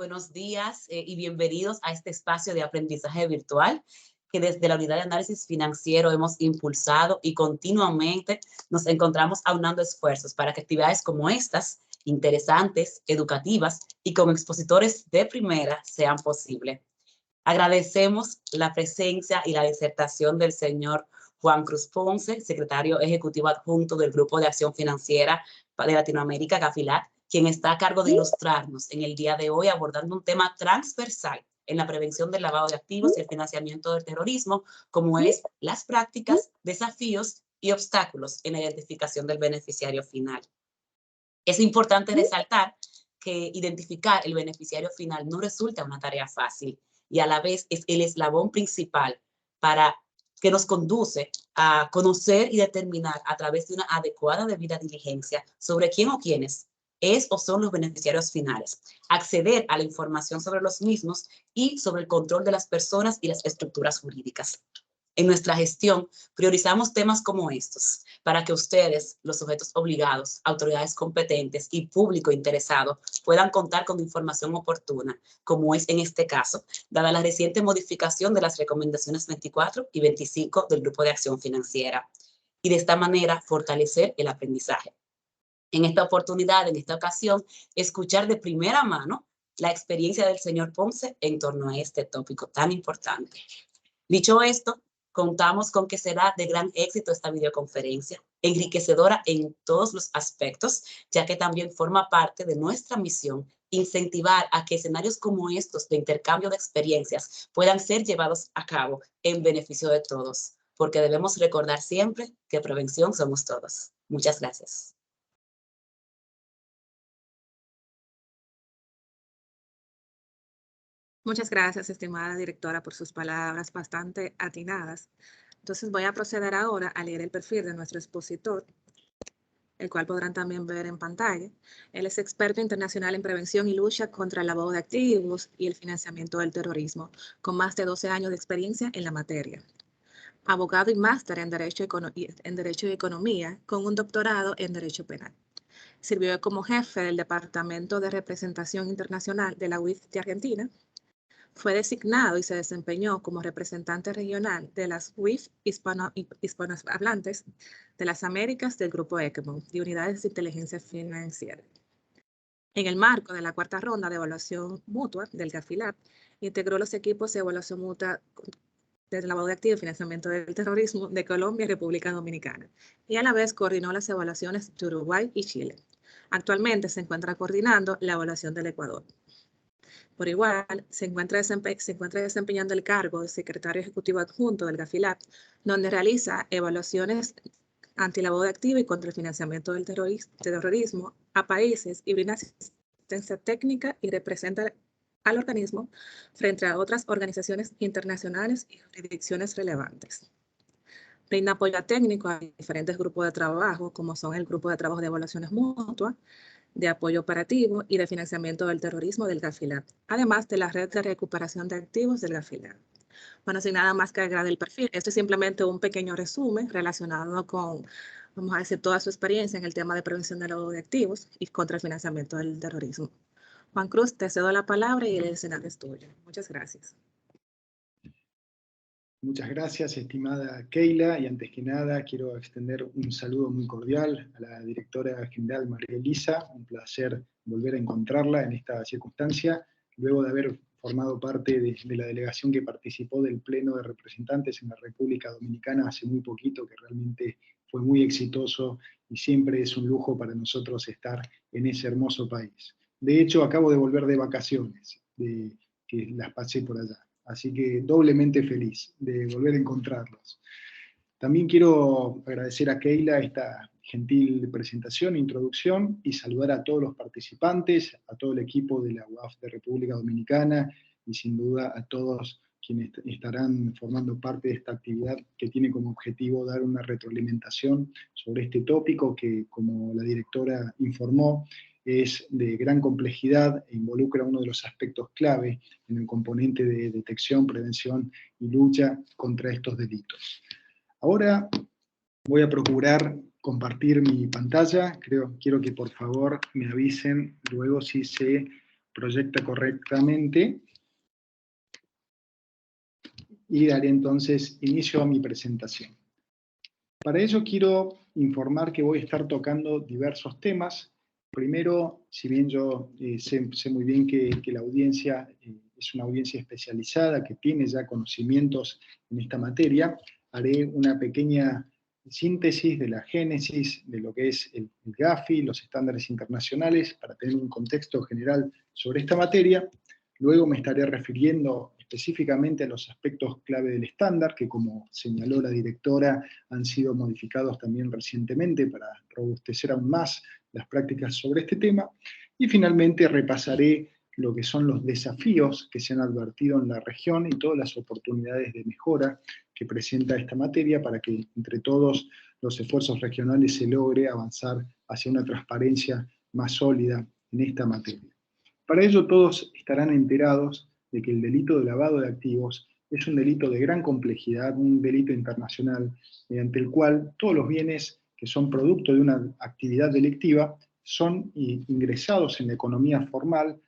Buenos días y bienvenidos a este espacio de aprendizaje virtual que desde la Unidad de Análisis Financiero hemos impulsado y continuamente nos encontramos aunando esfuerzos para que actividades como estas, interesantes, educativas y con expositores de primera, sean posibles. Agradecemos la presencia y la disertación del señor Juan Cruz Ponce, secretario ejecutivo adjunto del Grupo de Acción Financiera de Latinoamérica, GAFILAT, quien está a cargo de ilustrarnos en el día de hoy abordando un tema transversal en la prevención del lavado de activos y el financiamiento del terrorismo, como es las prácticas, desafíos y obstáculos en la identificación del beneficiario final. Es importante resaltar que identificar el beneficiario final no resulta una tarea fácil y a la vez es el eslabón principal para que nos conduce a conocer y determinar a través de una adecuada debida diligencia sobre quién o quiénes es o son los beneficiarios finales, acceder a la información sobre los mismos y sobre el control de las personas y las estructuras jurídicas. En nuestra gestión priorizamos temas como estos para que ustedes, los sujetos obligados, autoridades competentes y público interesado puedan contar con información oportuna, como es en este caso, dada la reciente modificación de las recomendaciones 24 y 25 del Grupo de Acción Financiera, y de esta manera fortalecer el aprendizaje. En esta oportunidad, en esta ocasión, escuchar de primera mano la experiencia del señor Ponce en torno a este tópico tan importante. Dicho esto, contamos con que será de gran éxito esta videoconferencia, enriquecedora en todos los aspectos, ya que también forma parte de nuestra misión incentivar a que escenarios como estos de intercambio de experiencias puedan ser llevados a cabo en beneficio de todos, porque debemos recordar siempre que prevención somos todos. Muchas gracias. Muchas gracias, estimada directora, por sus palabras bastante atinadas. Entonces voy a proceder ahora a leer el perfil de nuestro expositor, el cual podrán también ver en pantalla. Él es experto internacional en prevención y lucha contra el lavado de activos y el financiamiento del terrorismo, con más de 12 años de experiencia en la materia. Abogado y máster en Derecho y Economía, con un doctorado en Derecho Penal. Sirvió como jefe del Departamento de Representación Internacional de la UIF de Argentina. Fue designado y se desempeñó como representante regional de las UIF hispanohablantes de las Américas del Grupo ECMO, de Unidades de Inteligencia Financiera. En el marco de la cuarta ronda de evaluación mutua del GAFILAT, integró los equipos de evaluación mutua del lavado de activos y financiamiento del terrorismo de Colombia y República Dominicana, y a la vez coordinó las evaluaciones de Uruguay y Chile. Actualmente se encuentra coordinando la evaluación del Ecuador. Por igual, se encuentra desempeñando el cargo de secretario ejecutivo adjunto del GAFILAT, donde realiza evaluaciones antilavado de activos y contra el financiamiento del terrorismo a países y brinda asistencia técnica y representa al organismo frente a otras organizaciones internacionales y jurisdicciones relevantes. Brinda apoyo técnico a diferentes grupos de trabajo, como son el Grupo de Trabajo de Evaluaciones Mutuas, de apoyo operativo y de financiamiento del terrorismo del GAFILAT, además de la red de recuperación de activos del GAFILAT. Bueno, sin nada más que agregar el perfil, esto es simplemente un pequeño resumen relacionado con, vamos a decir, toda su experiencia en el tema de prevención del lavado de activos y contra el financiamiento del terrorismo. Juan Cruz, te cedo la palabra y el escenario es tuyo. Muchas gracias. Muchas gracias, estimada Keila, y antes que nada quiero extender un saludo muy cordial a la directora general María Elisa. Un placer volver a encontrarla en esta circunstancia, luego de haber formado parte de la delegación que participó del Pleno de Representantes en la República Dominicana hace muy poquito, que realmente fue muy exitoso y siempre es un lujo para nosotros estar en ese hermoso país. De hecho, acabo de volver de vacaciones, que las pasé por allá. Así que doblemente feliz de volver a encontrarlos. También quiero agradecer a Keila esta gentil presentación e introducción y saludar a todos los participantes, a todo el equipo de la UAF de República Dominicana y sin duda a todos quienes estarán formando parte de esta actividad que tiene como objetivo dar una retroalimentación sobre este tópico que, como la directora informó, es de gran complejidad e involucra uno de los aspectos clave en el componente de detección, prevención y lucha contra estos delitos. Ahora voy a procurar compartir mi pantalla. Quiero que por favor me avisen luego si se proyecta correctamente. Y daré entonces inicio a mi presentación. Para ello quiero informar que voy a estar tocando diversos temas. Primero, si bien yo sé muy bien que la audiencia es una audiencia especializada, que tiene ya conocimientos en esta materia, haré una pequeña síntesis de la génesis de lo que es el GAFI, los estándares internacionales, para tener un contexto general sobre esta materia. Luego me estaré refiriendo específicamente a los aspectos clave del estándar, que como señaló la directora, han sido modificados también recientemente para robustecer aún más las prácticas sobre este tema. Y finalmente repasaré lo que son los desafíos que se han advertido en la región y todas las oportunidades de mejora que presenta esta materia para que entre todos los esfuerzos regionales se logre avanzar hacia una transparencia más sólida en esta materia. Para ello todos estarán enterados de que el delito de lavado de activos es un delito de gran complejidad, un delito internacional, mediante el cual todos los bienes que son producto de una actividad delictiva son ingresados en la economía formal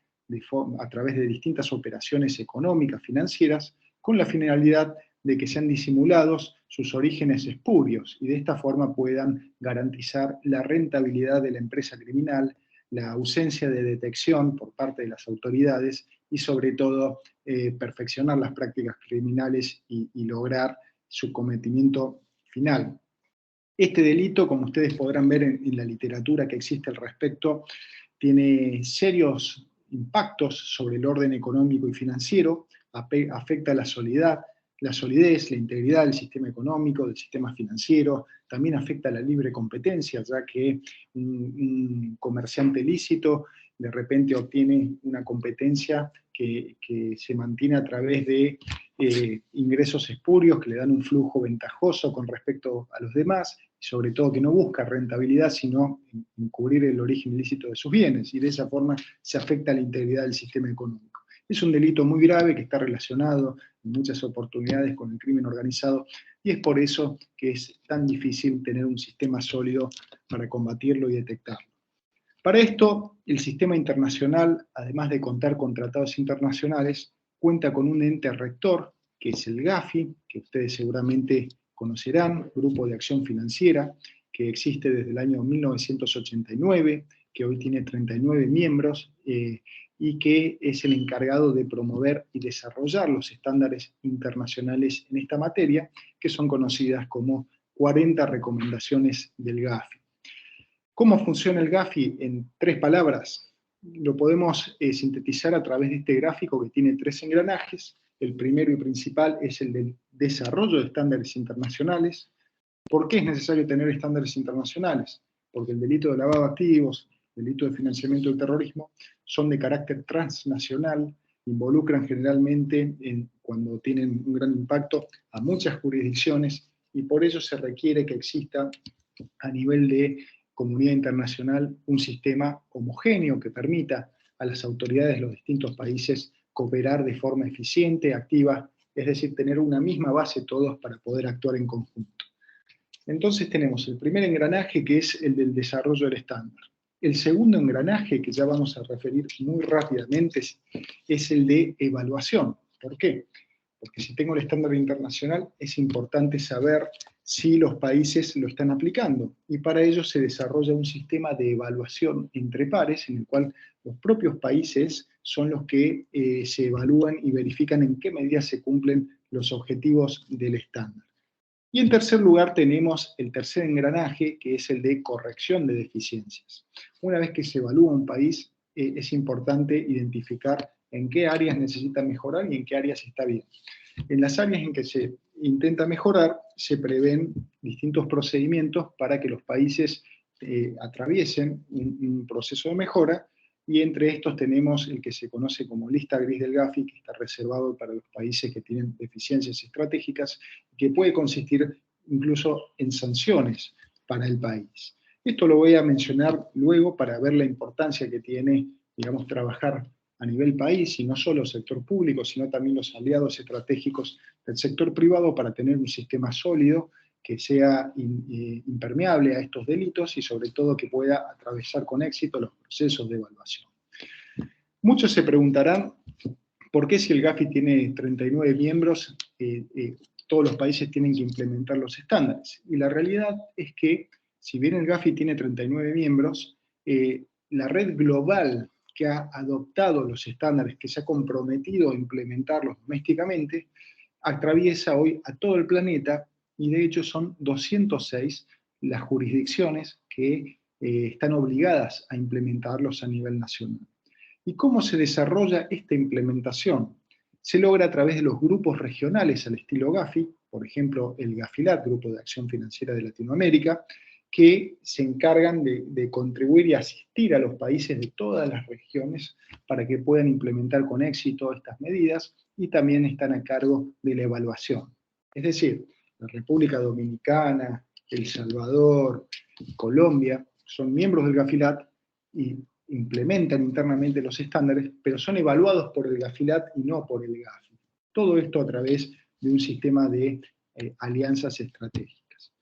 a través de distintas operaciones económicas, financieras, con la finalidad de que sean disimulados sus orígenes espurios y de esta forma puedan garantizar la rentabilidad de la empresa criminal, la ausencia de detección por parte de las autoridades y sobre todo perfeccionar las prácticas criminales y lograr su cometimiento final. Este delito, como ustedes podrán ver en la literatura que existe al respecto, tiene serios impactos sobre el orden económico y financiero, afecta la solidez, la integridad del sistema económico, del sistema financiero, también afecta la libre competencia, ya que un comerciante lícito de repente obtiene una competencia que se mantiene a través de ingresos espurios que le dan un flujo ventajoso con respecto a los demás, y sobre todo que no busca rentabilidad, sino encubrir el origen ilícito de sus bienes, y de esa forma se afecta la integridad del sistema económico. Es un delito muy grave que está relacionado en muchas oportunidades con el crimen organizado, y es por eso que es tan difícil tener un sistema sólido para combatirlo y detectarlo. Para esto, el sistema internacional, además de contar con tratados internacionales, cuenta con un ente rector, que es el GAFI, que ustedes seguramente conocerán, Grupo de Acción Financiera, que existe desde el año 1989, que hoy tiene 39 miembros, y que es el encargado de promover y desarrollar los estándares internacionales en esta materia, que son conocidas como 40 recomendaciones del GAFI. ¿Cómo funciona el GAFI? En 3 palabras. Lo podemos sintetizar a través de este gráfico que tiene 3 engranajes. El primero y principal es el del desarrollo de estándares internacionales. ¿Por qué es necesario tener estándares internacionales? Porque el delito de lavado de activos, el delito de financiamiento del terrorismo, son de carácter transnacional, involucran generalmente, cuando tienen un gran impacto, a muchas jurisdicciones, y por ello se requiere que exista a nivel de comunidad internacional un sistema homogéneo que permita a las autoridades de los distintos países cooperar de forma eficiente, activa, es decir, tener una misma base todos para poder actuar en conjunto. Entonces tenemos el primer engranaje, que es el del desarrollo del estándar. El segundo engranaje, que ya vamos a referir muy rápidamente, es el de evaluación. ¿Por qué? Porque si tengo el estándar internacional, es importante saber si los países lo están aplicando. Y para ello se desarrolla un sistema de evaluación entre pares, en el cual los propios países son los que se evalúan y verifican en qué medida se cumplen los objetivos del estándar. Y en tercer lugar tenemos el tercer engranaje, que es el de corrección de deficiencias. Una vez que se evalúa un país, es importante identificar en qué áreas necesita mejorar y en qué áreas está bien. En las áreas en que se intenta mejorar, se prevén distintos procedimientos para que los países atraviesen un proceso de mejora, y entre estos tenemos el que se conoce como lista gris del GAFI, que está reservado para los países que tienen deficiencias estratégicas, que puede consistir incluso en sanciones para el país. Esto lo voy a mencionar luego para ver la importancia que tiene, digamos, trabajar a nivel país, y no solo el sector público, sino también los aliados estratégicos del sector privado, para tener un sistema sólido que sea impermeable a estos delitos y sobre todo que pueda atravesar con éxito los procesos de evaluación. Muchos se preguntarán por qué si el GAFI tiene 39 miembros, todos los países tienen que implementar los estándares. Y la realidad es que, si bien el GAFI tiene 39 miembros, la red global que ha adoptado los estándares, que se ha comprometido a implementarlos domésticamente, atraviesa hoy a todo el planeta, y de hecho son 206 las jurisdicciones que están obligadas a implementarlos a nivel nacional. ¿Y cómo se desarrolla esta implementación? Se logra a través de los grupos regionales al estilo GAFI, por ejemplo el GAFILAT, Grupo de Acción Financiera de Latinoamérica, que se encargan de contribuir y asistir a los países de todas las regiones para que puedan implementar con éxito estas medidas, y también están a cargo de la evaluación. Es decir, la República Dominicana, El Salvador, Colombia, son miembros del GAFILAT y implementan internamente los estándares, pero son evaluados por el GAFILAT y no por el GAFI. Todo esto a través de un sistema de alianzas estratégicas.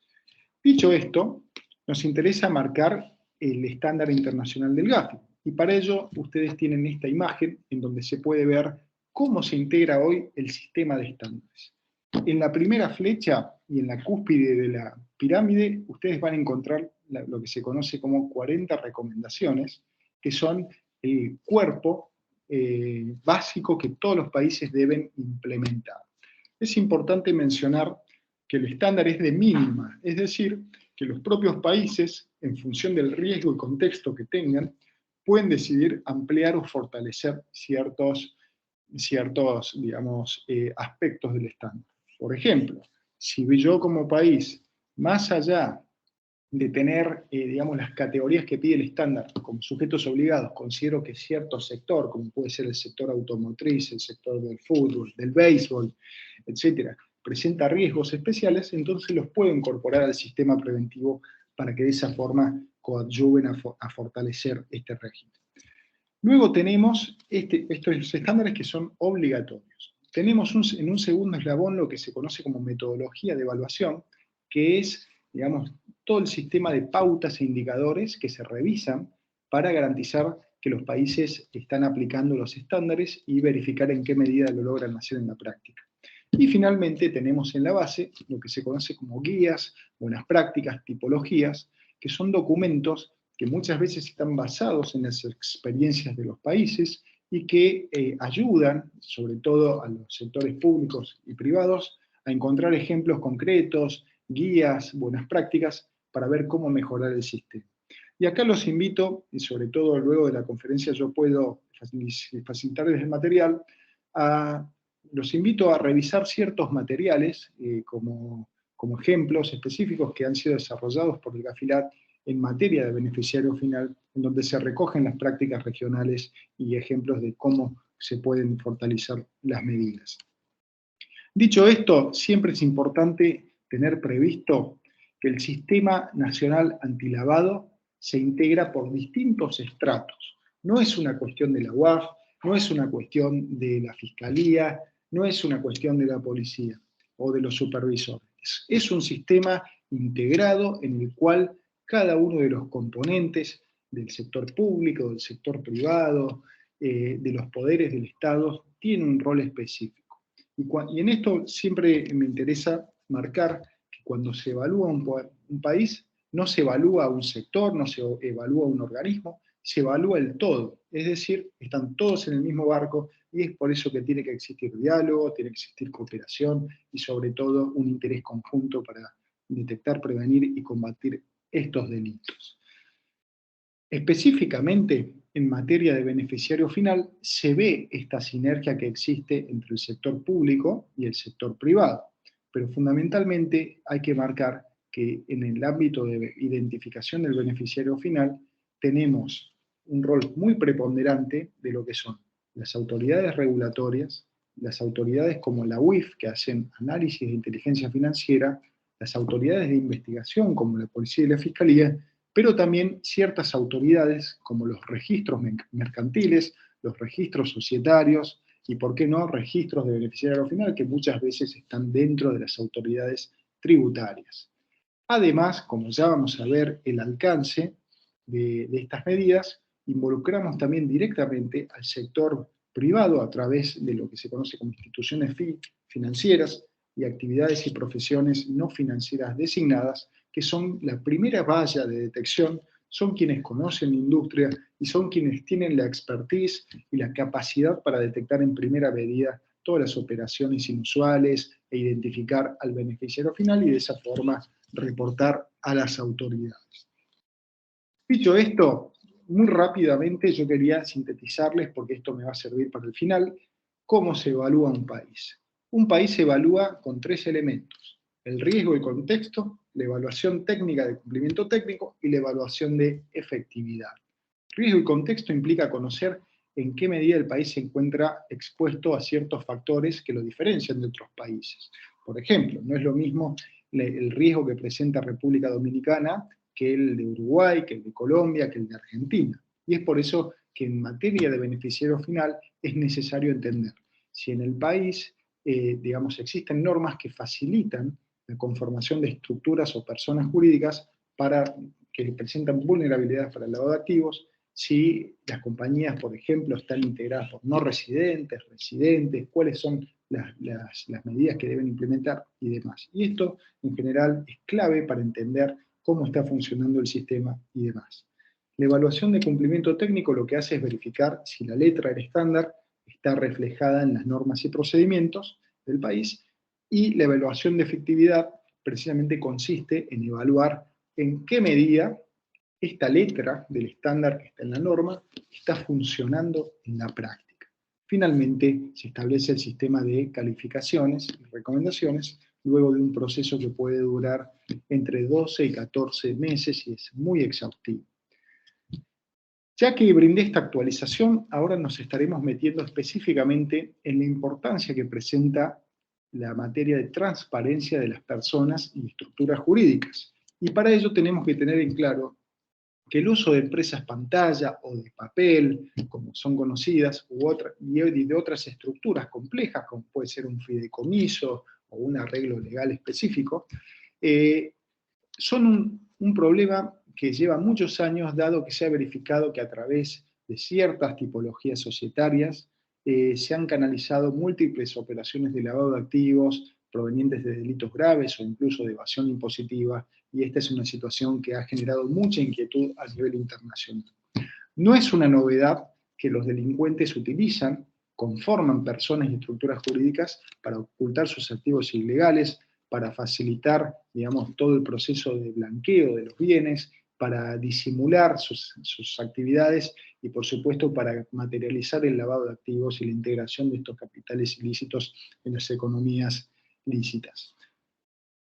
Dicho esto, nos interesa marcar el estándar internacional del GAFI, y para ello ustedes tienen esta imagen en donde se puede ver cómo se integra hoy el sistema de estándares. En la primera flecha y en la cúspide de la pirámide, ustedes van a encontrar lo que se conoce como 40 recomendaciones, que son el cuerpo básico que todos los países deben implementar. Es importante mencionar que el estándar es de mínima, es decir, que los propios países, en función del riesgo y contexto que tengan, pueden decidir ampliar o fortalecer ciertos digamos, aspectos del estándar. Por ejemplo, si yo como país, más allá de tener, digamos, las categorías que pide el estándar como sujetos obligados, considero que cierto sector, como puede ser el sector automotriz, el sector del fútbol, del béisbol, etcétera, presenta riesgos especiales, entonces los puedo incorporar al sistema preventivo para que de esa forma coadyuven a fortalecer este régimen. Luego tenemos estos estándares que son obligatorios. Tenemos en un segundo eslabón lo que se conoce como metodología de evaluación, que es, digamos, todo el sistema de pautas e indicadores que se revisan para garantizar que los países están aplicando los estándares y verificar en qué medida lo logran hacer en la práctica. Y finalmente tenemos en la base lo que se conoce como guías, buenas prácticas, tipologías, que son documentos que muchas veces están basados en las experiencias de los países y que ayudan, sobre todo a los sectores públicos y privados, a encontrar ejemplos concretos, guías, buenas prácticas, para ver cómo mejorar el sistema. Y acá los invito, y sobre todo luego de la conferencia yo puedo facilitarles el material, los invito a revisar ciertos materiales como ejemplos específicos que han sido desarrollados por el GAFILAT en materia de beneficiario final, en donde se recogen las prácticas regionales y ejemplos de cómo se pueden fortalecer las medidas. Dicho esto, siempre es importante tener previsto que el Sistema Nacional Antilavado se integra por distintos estratos. No es una cuestión de la UAF, no es una cuestión de la Fiscalía, no es una cuestión de la Policía o de los supervisores. Es un sistema integrado en el cual cada uno de los componentes del sector público, del sector privado, de los poderes del Estado, tiene un rol específico. Y en esto siempre me interesa marcar que cuando se evalúa un país, no se evalúa un sector, no se evalúa un organismo, se evalúa el todo. Es decir, están todos en el mismo barco, y es por eso que tiene que existir diálogo, tiene que existir cooperación y sobre todo un interés conjunto para detectar, prevenir y combatir estos delitos. Específicamente, en materia de beneficiario final, se ve esta sinergia que existe entre el sector público y el sector privado, pero fundamentalmente hay que marcar que en el ámbito de identificación del beneficiario final tenemos un rol muy preponderante de lo que son las autoridades regulatorias, las autoridades como la UIF, que hacen análisis de inteligencia financiera, las autoridades de investigación como la Policía y la Fiscalía, pero también ciertas autoridades como los registros mercantiles, los registros societarios y, por qué no, registros de beneficiario final, que muchas veces están dentro de las autoridades tributarias. Además, como ya vamos a ver el alcance de estas medidas, involucramos también directamente al sector privado a través de lo que se conoce como instituciones financieras y actividades y profesiones no financieras designadas, que son la primera valla de detección, son quienes conocen la industria y son quienes tienen la expertise y la capacidad para detectar en primera medida todas las operaciones inusuales e identificar al beneficiario final y de esa forma reportar a las autoridades. Dicho esto, muy rápidamente yo quería sintetizarles, porque esto me va a servir para el final, cómo se evalúa un país. Un país se evalúa con 3 elementos: el riesgo y contexto, la evaluación técnica de cumplimiento técnico y la evaluación de efectividad. Riesgo y contexto implica conocer en qué medida el país se encuentra expuesto a ciertos factores que lo diferencian de otros países. Por ejemplo, no es lo mismo el riesgo que presenta República Dominicana que el de Uruguay, que el de Colombia, que el de Argentina. Y es por eso que en materia de beneficiario final es necesario entender si en el país, digamos, existen normas que facilitan la conformación de estructuras o personas jurídicas que presentan vulnerabilidades para el lavado de activos, si las compañías, por ejemplo, están integradas por no residentes, residentes, cuáles son las medidas que deben implementar y demás. Y esto, en general, es clave para entender cómo está funcionando el sistema y demás. La evaluación de cumplimiento técnico lo que hace es verificar si la letra del estándar está reflejada en las normas y procedimientos del país, y la evaluación de efectividad precisamente consiste en evaluar en qué medida esta letra del estándar que está en la norma está funcionando en la práctica. Finalmente, se establece el sistema de calificaciones y recomendaciones luego de un proceso que puede durar entre 12 y 14 meses y es muy exhaustivo. Ya que brindé esta actualización, ahora nos estaremos metiendo específicamente en la importancia que presenta la materia de transparencia de las personas y estructuras jurídicas. Y para ello tenemos que tener en claro que el uso de empresas pantalla o de papel, como son conocidas, y de otras estructuras complejas, como puede ser un fideicomiso o un arreglo legal específico, son un problema que lleva muchos años, dado que se ha verificado que a través de ciertas tipologías societarias se han canalizado múltiples operaciones de lavado de activos provenientes de delitos graves o incluso de evasión impositiva, y esta es una situación que ha generado mucha inquietud a nivel internacional. No es una novedad que los delincuentes conforman personas y estructuras jurídicas para ocultar sus activos ilegales, para facilitar, digamos, todo el proceso de blanqueo de los bienes, para disimular sus actividades y, por supuesto, para materializar el lavado de activos y la integración de estos capitales ilícitos en las economías lícitas.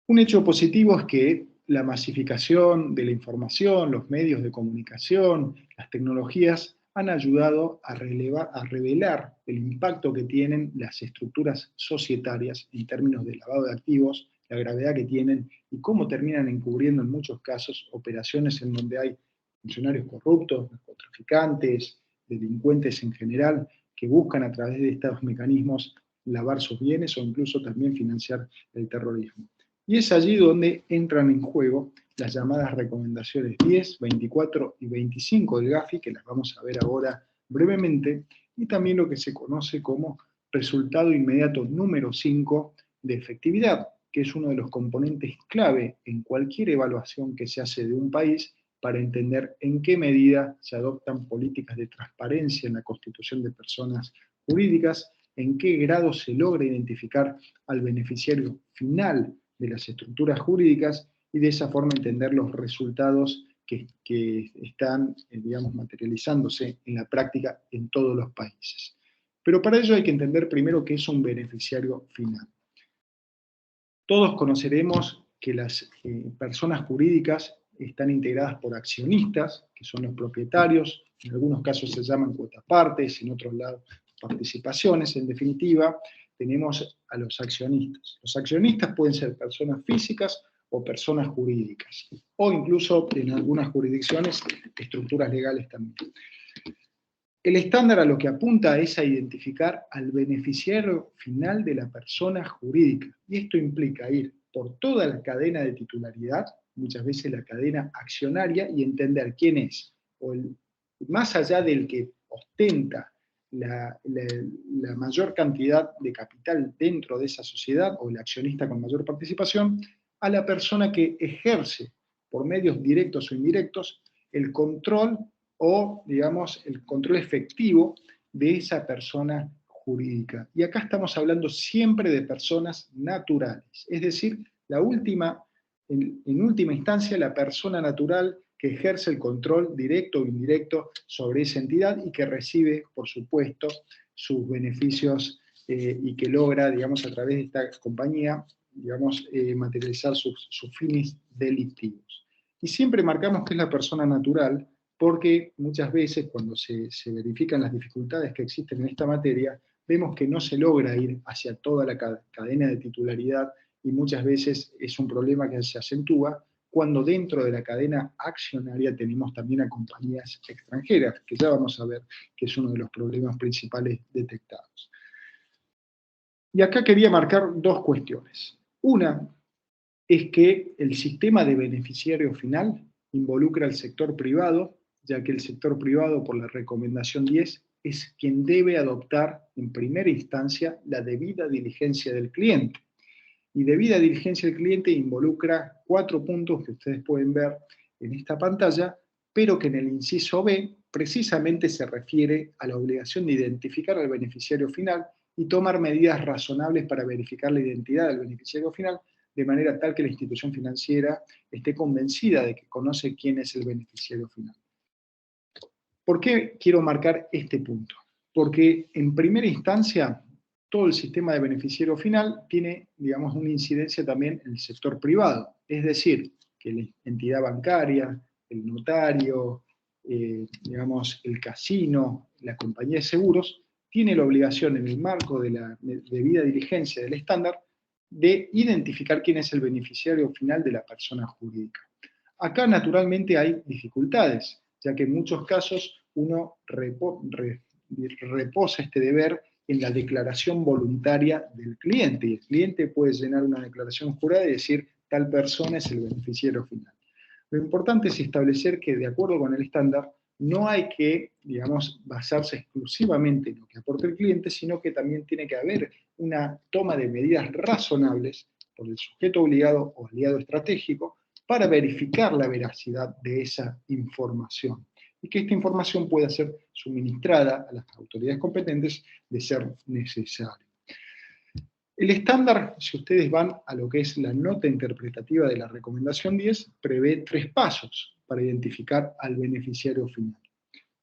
Un hecho positivo es que la masificación de la información, los medios de comunicación, las tecnologías han ayudado a revelar el impacto que tienen las estructuras societarias en términos de lavado de activos, la gravedad que tienen y cómo terminan encubriendo en muchos casos operaciones en donde hay funcionarios corruptos, narcotraficantes, delincuentes en general, que buscan a través de estos mecanismos lavar sus bienes o incluso también financiar el terrorismo. Y es allí donde entran en juego las llamadas recomendaciones 10, 24 y 25 del GAFI, que las vamos a ver ahora brevemente, y también lo que se conoce como resultado inmediato número 5 de efectividad, que es uno de los componentes clave en cualquier evaluación que se hace de un país para entender en qué medida se adoptan políticas de transparencia en la constitución de personas jurídicas, en qué grado se logra identificar al beneficiario final de las estructuras jurídicas y de esa forma entender los resultados que están, digamos, materializándose en la práctica en todos los países. Pero para ello hay que entender primero qué es un beneficiario final. Todos conoceremos que las personas jurídicas están integradas por accionistas, que son los propietarios, en algunos casos se llaman cuotapartes, en otros lados participaciones. En definitiva, tenemos a los accionistas. Los accionistas pueden ser personas físicas o personas jurídicas, o incluso en algunas jurisdicciones estructuras legales también. El estándar a lo que apunta es a identificar al beneficiario final de la persona jurídica, y esto implica ir por toda la cadena de titularidad, muchas veces la cadena accionaria, y entender quién es o el más allá del que ostenta la mayor cantidad de capital dentro de esa sociedad, o el accionista con mayor participación, a la persona que ejerce por medios directos o indirectos el control o, digamos, el control efectivo de esa persona jurídica. Y acá estamos hablando siempre de personas naturales, es decir, en última instancia, la persona natural que ejerce el control directo o indirecto sobre esa entidad y que recibe, por supuesto, sus beneficios y que logra, digamos, a través de esta compañía, digamos, materializar sus fines delictivos. Y siempre marcamos que es la persona natural porque muchas veces cuando se verifican las dificultades que existen en esta materia, vemos que no se logra ir hacia toda la cadena de titularidad y muchas veces es un problema que se acentúa cuando dentro de la cadena accionaria tenemos también a compañías extranjeras, que ya vamos a ver que es uno de los problemas principales detectados. Y acá quería marcar dos cuestiones. Una es que el sistema de beneficiario final involucra al sector privado, ya que el sector privado, por la recomendación 10, es quien debe adoptar en primera instancia la debida diligencia del cliente. Y debida diligencia del cliente involucra 4 puntos que ustedes pueden ver en esta pantalla, pero que en el inciso B precisamente se refiere a la obligación de identificar al beneficiario final y tomar medidas razonables para verificar la identidad del beneficiario final, de manera tal que la institución financiera esté convencida de que conoce quién es el beneficiario final. ¿Por qué quiero marcar este punto? Porque en primera instancia todo el sistema de beneficiario final tiene, digamos, una incidencia también en el sector privado. Es decir, que la entidad bancaria, el notario, digamos, el casino, la compañía de seguros, tiene la obligación en el marco de la debida diligencia del estándar de identificar quién es el beneficiario final de la persona jurídica. Acá naturalmente hay dificultades, ya que en muchos casos uno reposa este deber en la declaración voluntaria del cliente, y el cliente puede llenar una declaración jurada y decir tal persona es el beneficiario final. Lo importante es establecer que, de acuerdo con el estándar, no hay que, digamos, basarse exclusivamente en lo que aporta el cliente, sino que también tiene que haber una toma de medidas razonables por el sujeto obligado o aliado estratégico para verificar la veracidad de esa información y que esta información pueda ser suministrada a las autoridades competentes de ser necesario. El estándar, si ustedes van a lo que es la nota interpretativa de la recomendación 10, prevé 3 pasos para identificar al beneficiario final.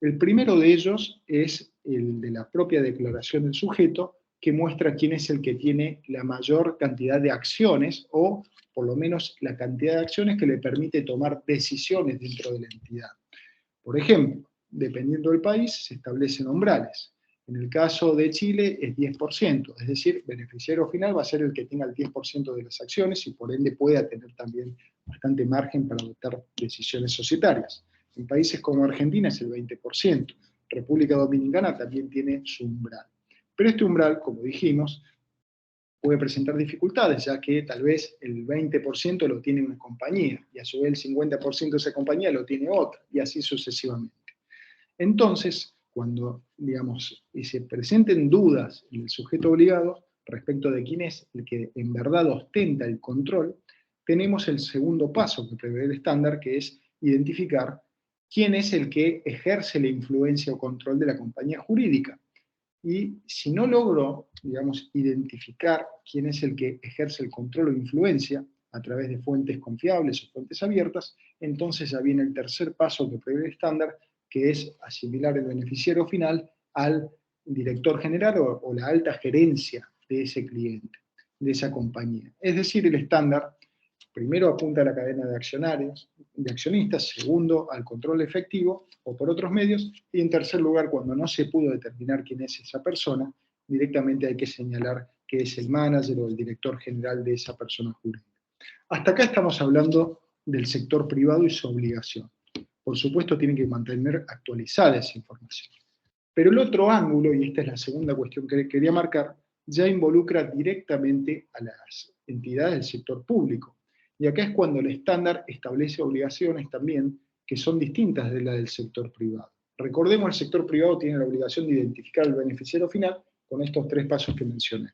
El primero de ellos es el de la propia declaración del sujeto, que muestra quién es el que tiene la mayor cantidad de acciones, o por lo menos la cantidad de acciones que le permite tomar decisiones dentro de la entidad. Por ejemplo, dependiendo del país, se establecen umbrales. En el caso de Chile es 10%, es decir, beneficiario final va a ser el que tenga el 10% de las acciones y por ende pueda tener también bastante margen para adoptar decisiones societarias. En países como Argentina es el 20%, República Dominicana también tiene su umbral. Pero este umbral, como dijimos, puede presentar dificultades, ya que tal vez el 20% lo tiene una compañía, y a su vez el 50% de esa compañía lo tiene otra, y así sucesivamente. Entonces, cuando, digamos, se presenten dudas en el sujeto obligado respecto de quién es el que en verdad ostenta el control, tenemos el segundo paso que prevé el estándar, que es identificar quién es el que ejerce la influencia o control de la compañía jurídica. Y si no logro, digamos, identificar quién es el que ejerce el control o influencia a través de fuentes confiables o fuentes abiertas, entonces ya viene el tercer paso que prevé el estándar, que es asimilar el beneficiario final al director general o la alta gerencia de ese cliente, de esa compañía. Es decir, el estándar primero apunta a la cadena de accionarios, de accionistas, segundo al control efectivo o por otros medios, y en tercer lugar, cuando no se pudo determinar quién es esa persona, directamente hay que señalar que es el manager o el director general de esa persona jurídica. Hasta acá estamos hablando del sector privado y su obligación. Por supuesto, tienen que mantener actualizada esa información. Pero el otro ángulo, y esta es la segunda cuestión que quería marcar, ya involucra directamente a las entidades del sector público. Y acá es cuando el estándar establece obligaciones también que son distintas de las del sector privado. Recordemos, el sector privado tiene la obligación de identificar al beneficiario final con estos 3 pasos que mencioné.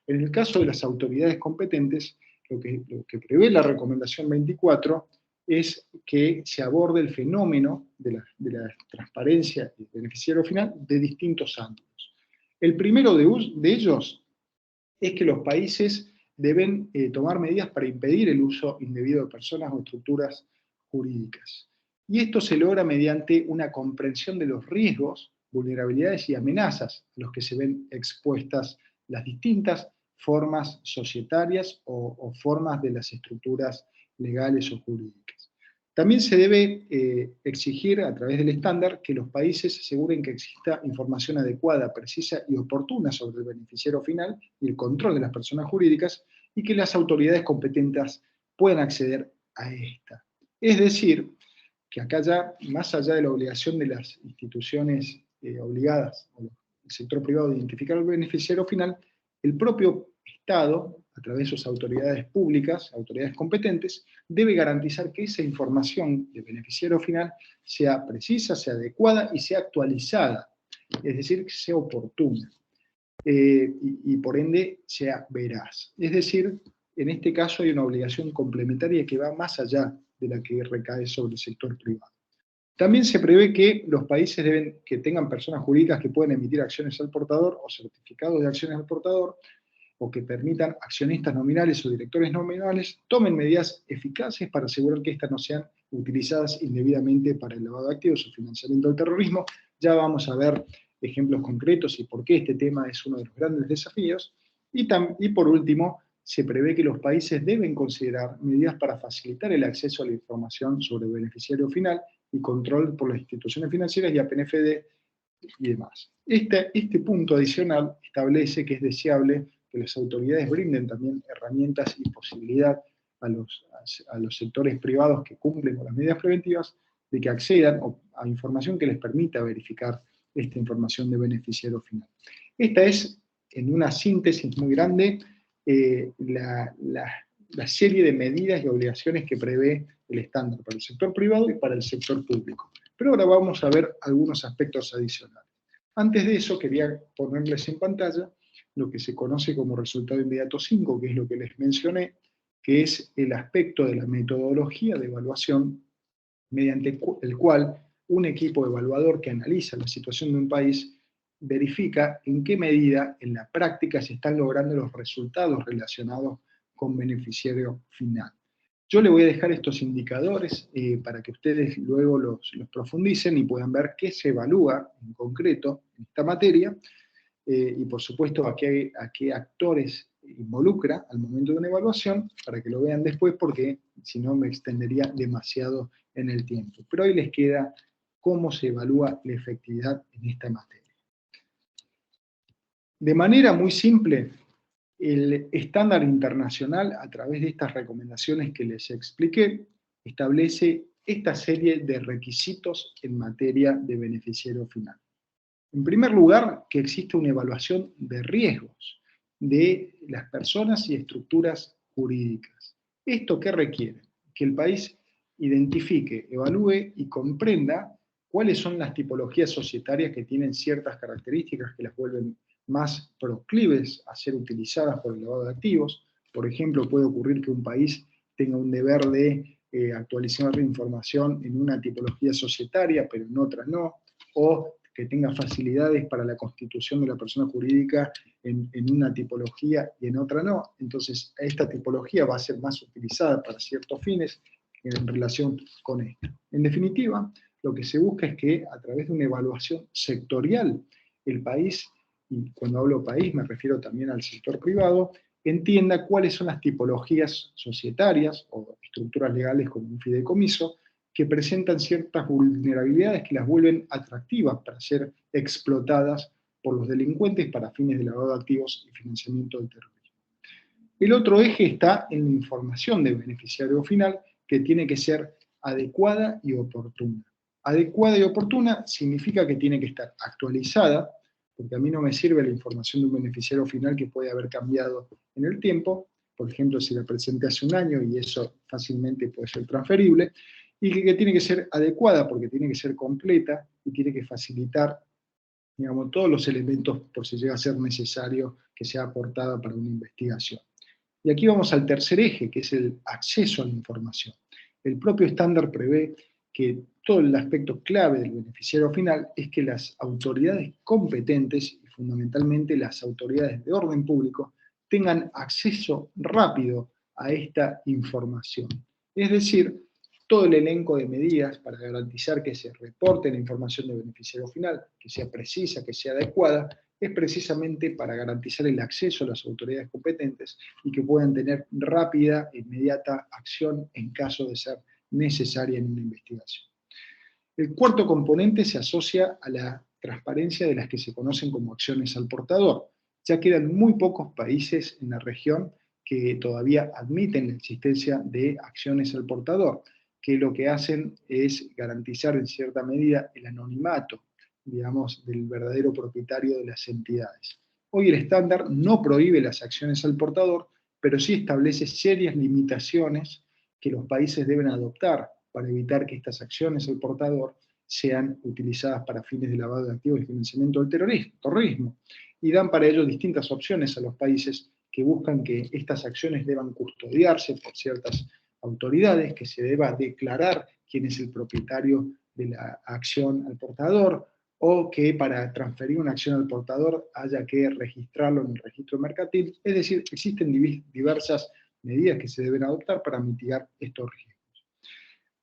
En el caso de las autoridades competentes, lo que prevé la recomendación 24 es que se aborde el fenómeno de la transparencia del beneficiario final de distintos ángulos. El primero de ellos es que los países deben tomar medidas para impedir el uso indebido de personas o estructuras jurídicas. Y esto se logra mediante una comprensión de los riesgos, vulnerabilidades y amenazas a los que se ven expuestas las distintas formas societarias o formas de las estructuras legales o jurídicas. También se debe exigir a través del estándar que los países aseguren que exista información adecuada, precisa y oportuna sobre el beneficiario final y el control de las personas jurídicas, y que las autoridades competentes puedan acceder a esta. Es decir, que acá ya, más allá de la obligación de las instituciones obligadas, o el sector privado, de identificar al beneficiario final, el propio Estado, a través de sus autoridades públicas, autoridades competentes, debe garantizar que esa información de beneficiario final sea precisa, sea adecuada y sea actualizada, es decir, que sea oportuna, y por ende sea veraz. Es decir, en este caso hay una obligación complementaria que va más allá de la que recae sobre el sector privado. También se prevé que los países que tengan personas jurídicas que pueden emitir acciones al portador o certificados de acciones al portador, o que permitan accionistas nominales o directores nominales, tomen medidas eficaces para asegurar que éstas no sean utilizadas indebidamente para el lavado de activos o financiamiento del terrorismo. Ya vamos a ver ejemplos concretos y por qué este tema es uno de los grandes desafíos. Y por último, se prevé que los países deben considerar medidas para facilitar el acceso a la información sobre el beneficiario final y control por las instituciones financieras y APNFD y demás. Este punto adicional establece que es deseable que las autoridades brinden también herramientas y posibilidad a los sectores privados que cumplen con las medidas preventivas de que accedan a información que les permita verificar esta información de beneficiario final. Esta es, en una síntesis muy grande, la serie de medidas y obligaciones que prevé el estándar para el sector privado y para el sector público. Pero ahora vamos a ver algunos aspectos adicionales. Antes de eso, quería ponerles en pantalla lo que se conoce como resultado inmediato 5, que es lo que les mencioné, que es el aspecto de la metodología de evaluación mediante el cual un equipo evaluador que analiza la situación de un país verifica en qué medida en la práctica se están logrando los resultados relacionados con beneficiario final. Yo le voy a dejar estos indicadores para que ustedes luego los profundicen y puedan ver qué se evalúa en concreto en esta materia, y por supuesto a qué actores involucra al momento de una evaluación, para que lo vean después, porque si no me extendería demasiado en el tiempo. Pero hoy les queda cómo se evalúa la efectividad en esta materia. De manera muy simple, el estándar internacional, a través de estas recomendaciones que les expliqué, establece esta serie de requisitos en materia de beneficiario final. En primer lugar, que existe una evaluación de riesgos de las personas y estructuras jurídicas. ¿Esto qué requiere? Que el país identifique, evalúe y comprenda cuáles son las tipologías societarias que tienen ciertas características que las vuelven más proclives a ser utilizadas por el lavado de activos. Por ejemplo, puede ocurrir que un país tenga un deber de actualizar la información en una tipología societaria, pero en otra no, o que tenga facilidades para la constitución de la persona jurídica en una tipología y en otra no. Entonces, esta tipología va a ser más utilizada para ciertos fines en relación con esto. En definitiva, lo que se busca es que a través de una evaluación sectorial, el país, y cuando hablo país me refiero también al sector privado, entienda cuáles son las tipologías societarias o estructuras legales como un fideicomiso que presentan ciertas vulnerabilidades que las vuelven atractivas para ser explotadas por los delincuentes para fines de lavado de activos y financiamiento del terrorismo. El otro eje está en la información del beneficiario final, que tiene que ser adecuada y oportuna. Adecuada y oportuna significa que tiene que estar actualizada, porque a mí no me sirve la información de un beneficiario final que puede haber cambiado en el tiempo. Por ejemplo, si la presenté hace un año y eso fácilmente puede ser transferible, y que tiene que ser adecuada porque tiene que ser completa y tiene que facilitar, digamos, todos los elementos por si llega a ser necesario que sea aportada para una investigación. Y aquí vamos al tercer eje, que es el acceso a la información. El propio estándar prevé que todo el aspecto clave del beneficiario final es que las autoridades competentes, y fundamentalmente las autoridades de orden público, tengan acceso rápido a esta información. Es decir, todo el elenco de medidas para garantizar que se reporte la información de beneficiario final, que sea precisa, que sea adecuada, es precisamente para garantizar el acceso a las autoridades competentes y que puedan tener rápida e inmediata acción en caso de ser necesaria en una investigación. El cuarto componente se asocia a la transparencia de las que se conocen como acciones al portador. Ya quedan muy pocos países en la región que todavía admiten la existencia de acciones al portador, que lo que hacen es garantizar en cierta medida el anonimato, digamos, del verdadero propietario de las entidades. Hoy el estándar no prohíbe las acciones al portador, pero sí establece serias limitaciones que los países deben adoptar para evitar que estas acciones al portador sean utilizadas para fines de lavado de activos y financiamiento del terrorismo. Y dan para ello distintas opciones a los países que buscan que estas acciones deban custodiarse por ciertas autoridades, que se deba declarar quién es el propietario de la acción al portador, o que para transferir una acción al portador haya que registrarlo en el registro mercantil. Es decir, existen diversas medidas que se deben adoptar para mitigar estos riesgos.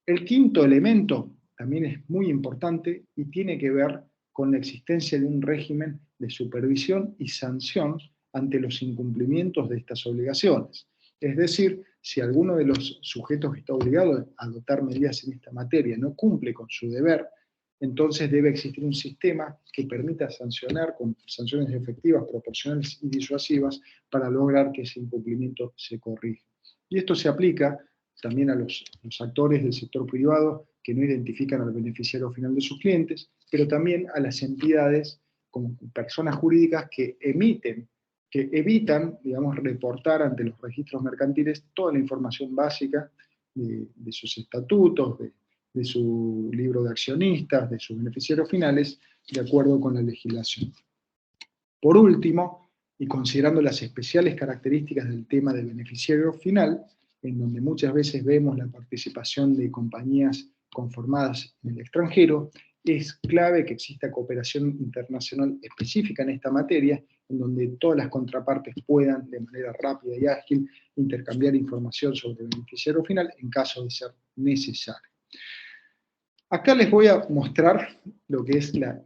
El quinto elemento también es muy importante y tiene que ver con la existencia de un régimen de supervisión y sanción ante los incumplimientos de estas obligaciones. Es decir, si alguno de los sujetos que está obligado a adoptar medidas en esta materia no cumple con su deber, entonces debe existir un sistema que permita sancionar con sanciones efectivas, proporcionales y disuasivas para lograr que ese incumplimiento se corrija. Y esto se aplica también a los actores del sector privado que no identifican al beneficiario final de sus clientes, pero también a las entidades como personas jurídicas que evitan, digamos, reportar ante los registros mercantiles toda la información básica de sus estatutos, de su libro de accionistas, de sus beneficiarios finales, de acuerdo con la legislación. Por último, y considerando las especiales características del tema del beneficiario final, en donde muchas veces vemos la participación de compañías conformadas en el extranjero, es clave que exista cooperación internacional específica en esta materia, en donde todas las contrapartes puedan, de manera rápida y ágil, intercambiar información sobre el beneficiario final en caso de ser necesario. Acá les voy a mostrar lo que es la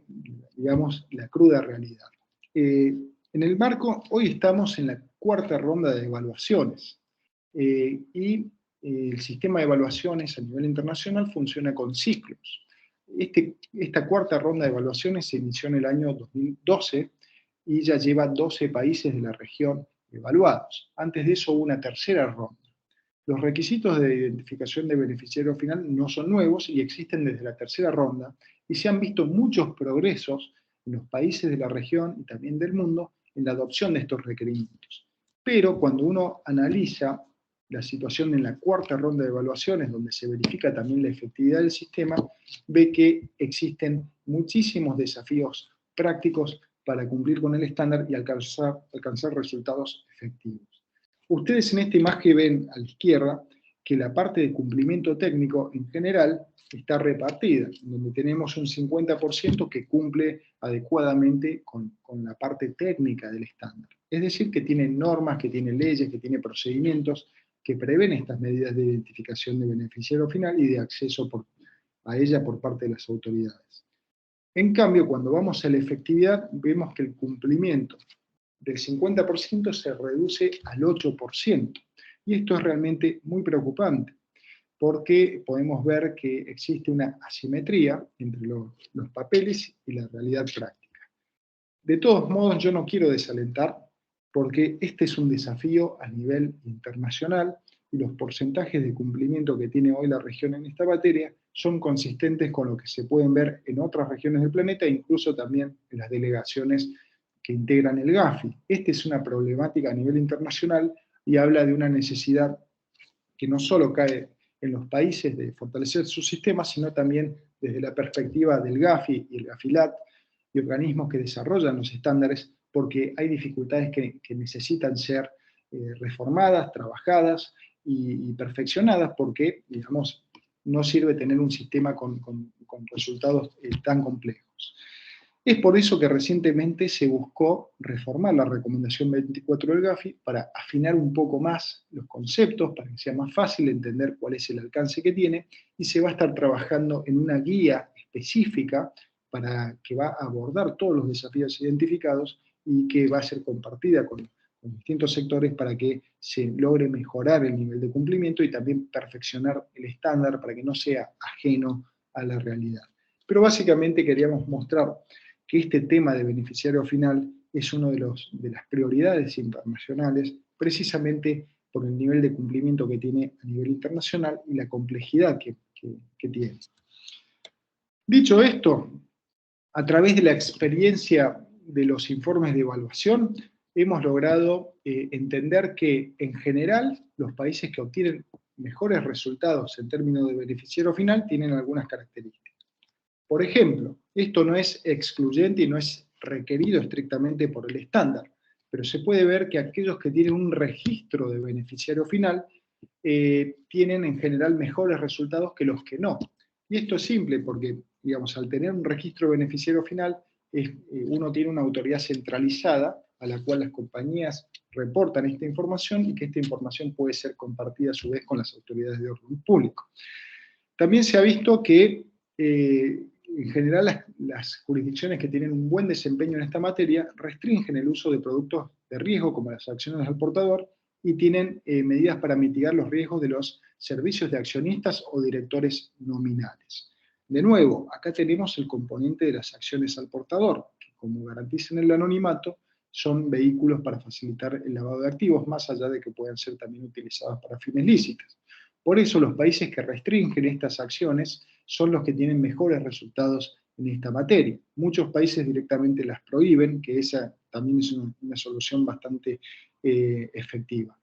cruda realidad. En el marco, hoy estamos en la cuarta ronda de evaluaciones y el sistema de evaluaciones a nivel internacional funciona con ciclos. Esta cuarta ronda de evaluaciones se inició en el año 2012 y ya lleva 12 países de la región evaluados. Antes de eso hubo una tercera ronda. Los requisitos de identificación de beneficiario final no son nuevos y existen desde la tercera ronda y se han visto muchos progresos en los países de la región y también del mundo en la adopción de estos requerimientos. Pero cuando uno analiza la situación en la cuarta ronda de evaluaciones, donde se verifica también la efectividad del sistema, ve que existen muchísimos desafíos prácticos para cumplir con el estándar y alcanzar resultados efectivos. Ustedes en esta imagen ven a la izquierda que la parte de cumplimiento técnico en general está repartida, donde tenemos un 50% que cumple adecuadamente con la parte técnica del estándar. Es decir, que tiene normas, que tiene leyes, que tiene procedimientos que prevén estas medidas de identificación de beneficiario final y de acceso a ella por parte de las autoridades. En cambio, cuando vamos a la efectividad, vemos que el cumplimiento del 50% se reduce al 8%. Y esto es realmente muy preocupante, porque podemos ver que existe una asimetría entre los papeles y la realidad práctica. De todos modos, yo no quiero desalentar, porque este es un desafío a nivel internacional y los porcentajes de cumplimiento que tiene hoy la región en esta materia son consistentes con lo que se pueden ver en otras regiones del planeta e incluso también en las delegaciones que integran el GAFI. Esta es una problemática a nivel internacional y habla de una necesidad que no solo cae en los países de fortalecer sus sistemas, sino también desde la perspectiva del GAFI y el GAFILAT y organismos que desarrollan los estándares, porque hay dificultades que necesitan ser reformadas, trabajadas y perfeccionadas, porque, digamos, no sirve tener un sistema con resultados tan complejos. Es por eso que recientemente se buscó reformar la recomendación 24 del GAFI para afinar un poco más los conceptos, para que sea más fácil entender cuál es el alcance que tiene, y se va a estar trabajando en una guía específica que va a abordar todos los desafíos identificados y que va a ser compartida con distintos sectores para que se logre mejorar el nivel de cumplimiento y también perfeccionar el estándar para que no sea ajeno a la realidad. Pero básicamente queríamos mostrar que este tema de beneficiario final es una de las prioridades internacionales, precisamente por el nivel de cumplimiento que tiene a nivel internacional y la complejidad que tiene. Dicho esto, a través de la experiencia de los informes de evaluación, hemos logrado entender que, en general, los países que obtienen mejores resultados en términos de beneficiario final tienen algunas características. Por ejemplo, esto no es excluyente y no es requerido estrictamente por el estándar, pero se puede ver que aquellos que tienen un registro de beneficiario final tienen en general mejores resultados que los que no. Y esto es simple porque, digamos, al tener un registro de beneficiario final, uno tiene una autoridad centralizada a la cual las compañías reportan esta información y que esta información puede ser compartida a su vez con las autoridades de orden público. También se ha visto que en general las jurisdicciones que tienen un buen desempeño en esta materia restringen el uso de productos de riesgo como las acciones al portador y tienen medidas para mitigar los riesgos de los servicios de accionistas o directores nominales. De nuevo, acá tenemos el componente de las acciones al portador, que como garantizan el anonimato, son vehículos para facilitar el lavado de activos, más allá de que puedan ser también utilizados para fines lícitos. Por eso los países que restringen estas acciones son los que tienen mejores resultados en esta materia. Muchos países directamente las prohíben, que esa también es una solución bastante efectiva.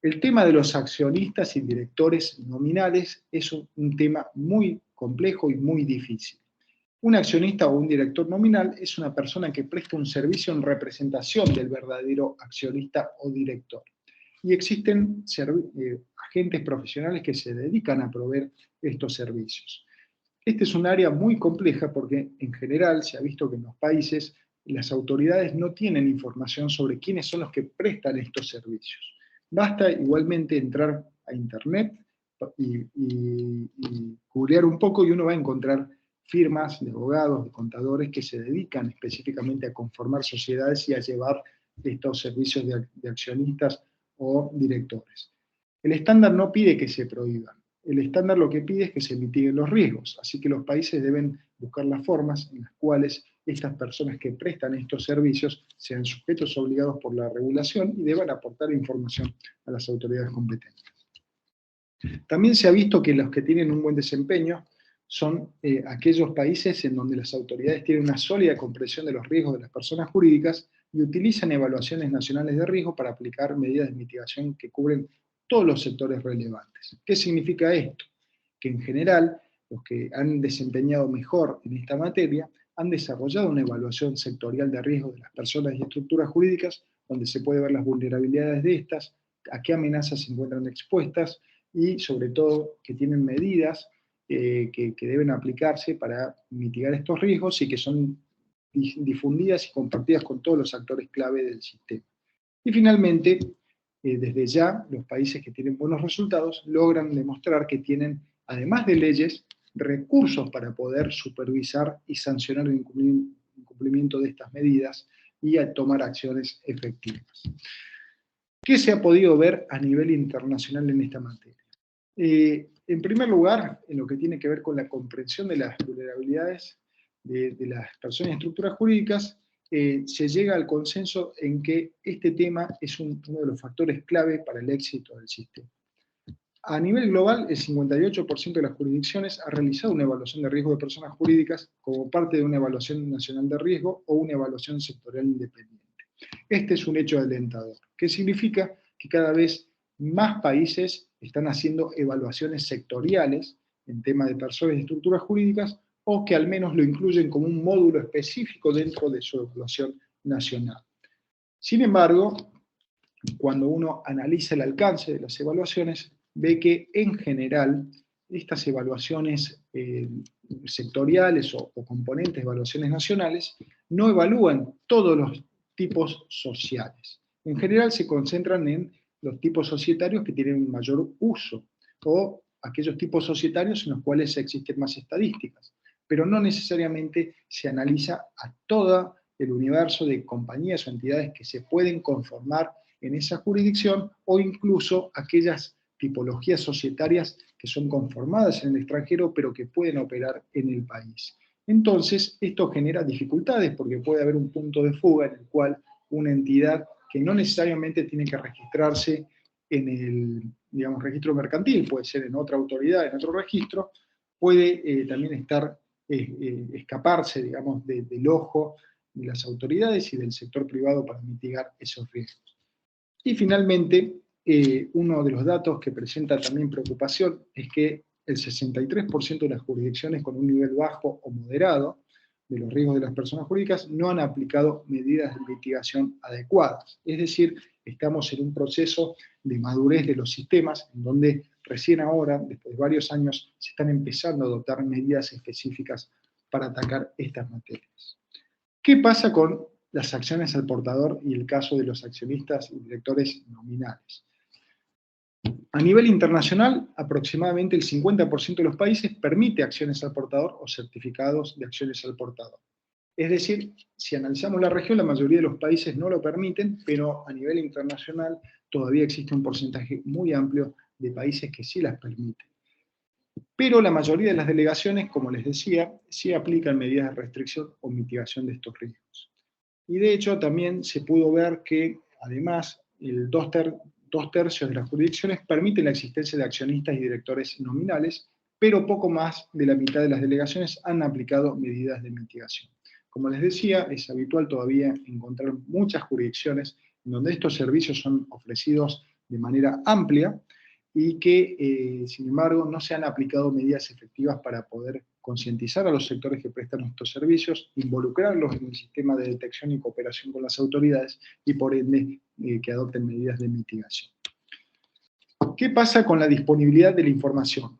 El tema de los accionistas y directores nominales es un tema muy complejo y muy difícil. Un accionista o un director nominal es una persona que presta un servicio en representación del verdadero accionista o director. Y existen agentes profesionales que se dedican a proveer estos servicios. Este es un área muy compleja porque en general se ha visto que en los países las autoridades no tienen información sobre quiénes son los que prestan estos servicios. Basta igualmente entrar a internet y googlear un poco y uno va a encontrar firmas de abogados, de contadores que se dedican específicamente a conformar sociedades y a llevar estos servicios de accionistas o directores. El estándar no pide que se prohíban. El estándar lo que pide es que se mitiguen los riesgos, así que los países deben buscar las formas en las cuales estas personas que prestan estos servicios sean sujetos obligados por la regulación y deban aportar información a las autoridades competentes. También se ha visto que los que tienen un buen desempeño son aquellos países en donde las autoridades tienen una sólida comprensión de los riesgos de las personas jurídicas y utilizan evaluaciones nacionales de riesgo para aplicar medidas de mitigación que cubren todos los sectores relevantes. ¿Qué significa esto? Que en general los que han desempeñado mejor en esta materia han desarrollado una evaluación sectorial de riesgo de las personas y estructuras jurídicas, donde se puede ver las vulnerabilidades de estas, a qué amenazas se encuentran expuestas y sobre todo que tienen medidas que deben aplicarse para mitigar estos riesgos y que son difundidas y compartidas con todos los actores clave del sistema. Y finalmente, desde ya, los países que tienen buenos resultados logran demostrar que tienen, además de leyes, recursos para poder supervisar y sancionar el incumplimiento de estas medidas y a tomar acciones efectivas. ¿Qué se ha podido ver a nivel internacional en esta materia? En primer lugar, en lo que tiene que ver con la comprensión de las vulnerabilidades de las personas y estructuras jurídicas, se llega al consenso en que este tema es uno de los factores clave para el éxito del sistema. A nivel global, el 58% de las jurisdicciones ha realizado una evaluación de riesgo de personas jurídicas como parte de una evaluación nacional de riesgo o una evaluación sectorial independiente. Este es un hecho alentador, que significa que cada vez más países están haciendo evaluaciones sectoriales en tema de personas y estructuras jurídicas, o que al menos lo incluyen como un módulo específico dentro de su evaluación nacional. Sin embargo, cuando uno analiza el alcance de las evaluaciones, ve que en general estas evaluaciones sectoriales o componentes de evaluaciones nacionales no evalúan todos los tipos sociales. En general se concentran en los tipos societarios que tienen un mayor uso, o aquellos tipos societarios en los cuales existen más estadísticas, pero no necesariamente se analiza a todo el universo de compañías o entidades que se pueden conformar en esa jurisdicción, o incluso aquellas tipologías societarias que son conformadas en el extranjero, pero que pueden operar en el país. Entonces, esto genera dificultades, porque puede haber un punto de fuga en el cual una entidad que no necesariamente tiene que registrarse en el, digamos, registro mercantil, puede ser en otra autoridad, en otro registro, puede también escaparse, digamos, del ojo de las autoridades y del sector privado para mitigar esos riesgos. Y finalmente, uno de los datos que presenta también preocupación es que el 63% de las jurisdicciones con un nivel bajo o moderado de los riesgos de las personas jurídicas no han aplicado medidas de mitigación adecuadas. Es decir, estamos en un proceso de madurez de los sistemas, en donde recién ahora, después de varios años, se están empezando a adoptar medidas específicas para atacar estas materias. ¿Qué pasa con las acciones al portador y el caso de los accionistas y directores nominales? A nivel internacional, aproximadamente el 50% de los países permite acciones al portador o certificados de acciones al portador. Es decir, si analizamos la región, la mayoría de los países no lo permiten, pero a nivel internacional todavía existe un porcentaje muy amplio de países que sí las permiten. Pero la mayoría de las delegaciones, como les decía, sí aplican medidas de restricción o mitigación de estos riesgos. Y de hecho también se pudo ver que, además, dos tercios de las jurisdicciones permiten la existencia de accionistas y directores nominales, pero poco más de la mitad de las delegaciones han aplicado medidas de mitigación. Como les decía, es habitual todavía encontrar muchas jurisdicciones en donde estos servicios son ofrecidos de manera amplia y que, sin embargo, no se han aplicado medidas efectivas para poder concientizar a los sectores que prestan estos servicios, involucrarlos en el sistema de detección y cooperación con las autoridades y, por ende, que adopten medidas de mitigación. ¿Qué pasa con la disponibilidad de la información?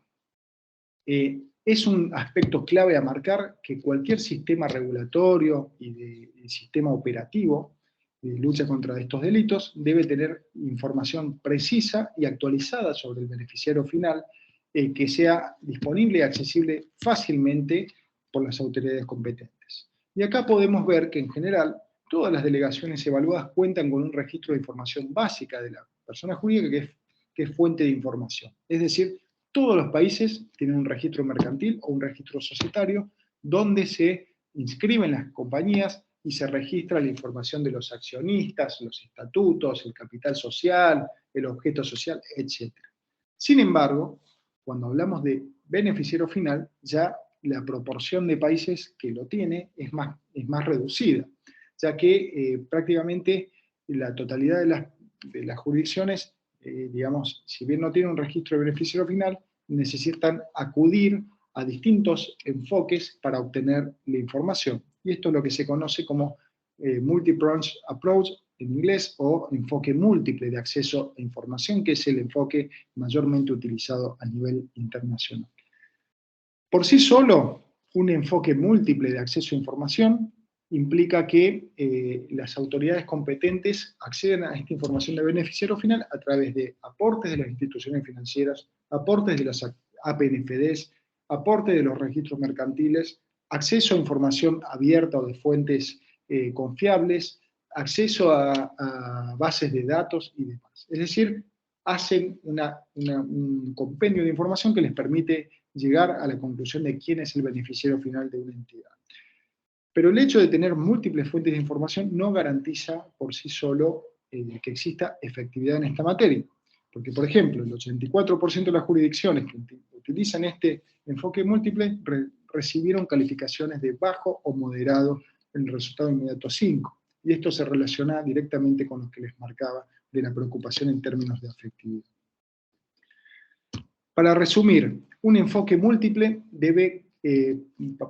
Es un aspecto clave a marcar que cualquier sistema regulatorio y de sistema operativo de lucha contra estos delitos debe tener información precisa y actualizada sobre el beneficiario final, que sea disponible y accesible fácilmente por las autoridades competentes. Y acá podemos ver que en general todas las delegaciones evaluadas cuentan con un registro de información básica de la persona jurídica que es fuente de información. Es decir, todos los países tienen un registro mercantil o un registro societario donde se inscriben las compañías y se registra la información de los accionistas, los estatutos, el capital social, el objeto social, etc. Sin embargo, cuando hablamos de beneficiario final, ya la proporción de países que lo tiene es más reducida, ya que prácticamente la totalidad de las jurisdicciones, digamos, si bien no tienen un registro de beneficiario final, necesitan acudir a distintos enfoques para obtener la información. Y esto es lo que se conoce como multi-pronged approach en inglés, o enfoque múltiple de acceso a información, que es el enfoque mayormente utilizado a nivel internacional. Por sí solo, un enfoque múltiple de acceso a información implica que las autoridades competentes acceden a esta información de beneficiario final a través de aportes de las instituciones financieras, aportes de las APNFDs, aportes de los registros mercantiles, acceso a información abierta o de fuentes confiables, acceso a bases de datos y demás. Es decir, hacen un compendio de información que les permite llegar a la conclusión de quién es el beneficiario final de una entidad. Pero el hecho de tener múltiples fuentes de información no garantiza por sí solo que exista efectividad en esta materia. Porque, por ejemplo, el 84% de las jurisdicciones que utilizan este enfoque múltiple recibieron calificaciones de bajo o moderado en el resultado inmediato 5. Y esto se relaciona directamente con lo que les marcaba de la preocupación en términos de afectividad. Para resumir, un enfoque múltiple debe,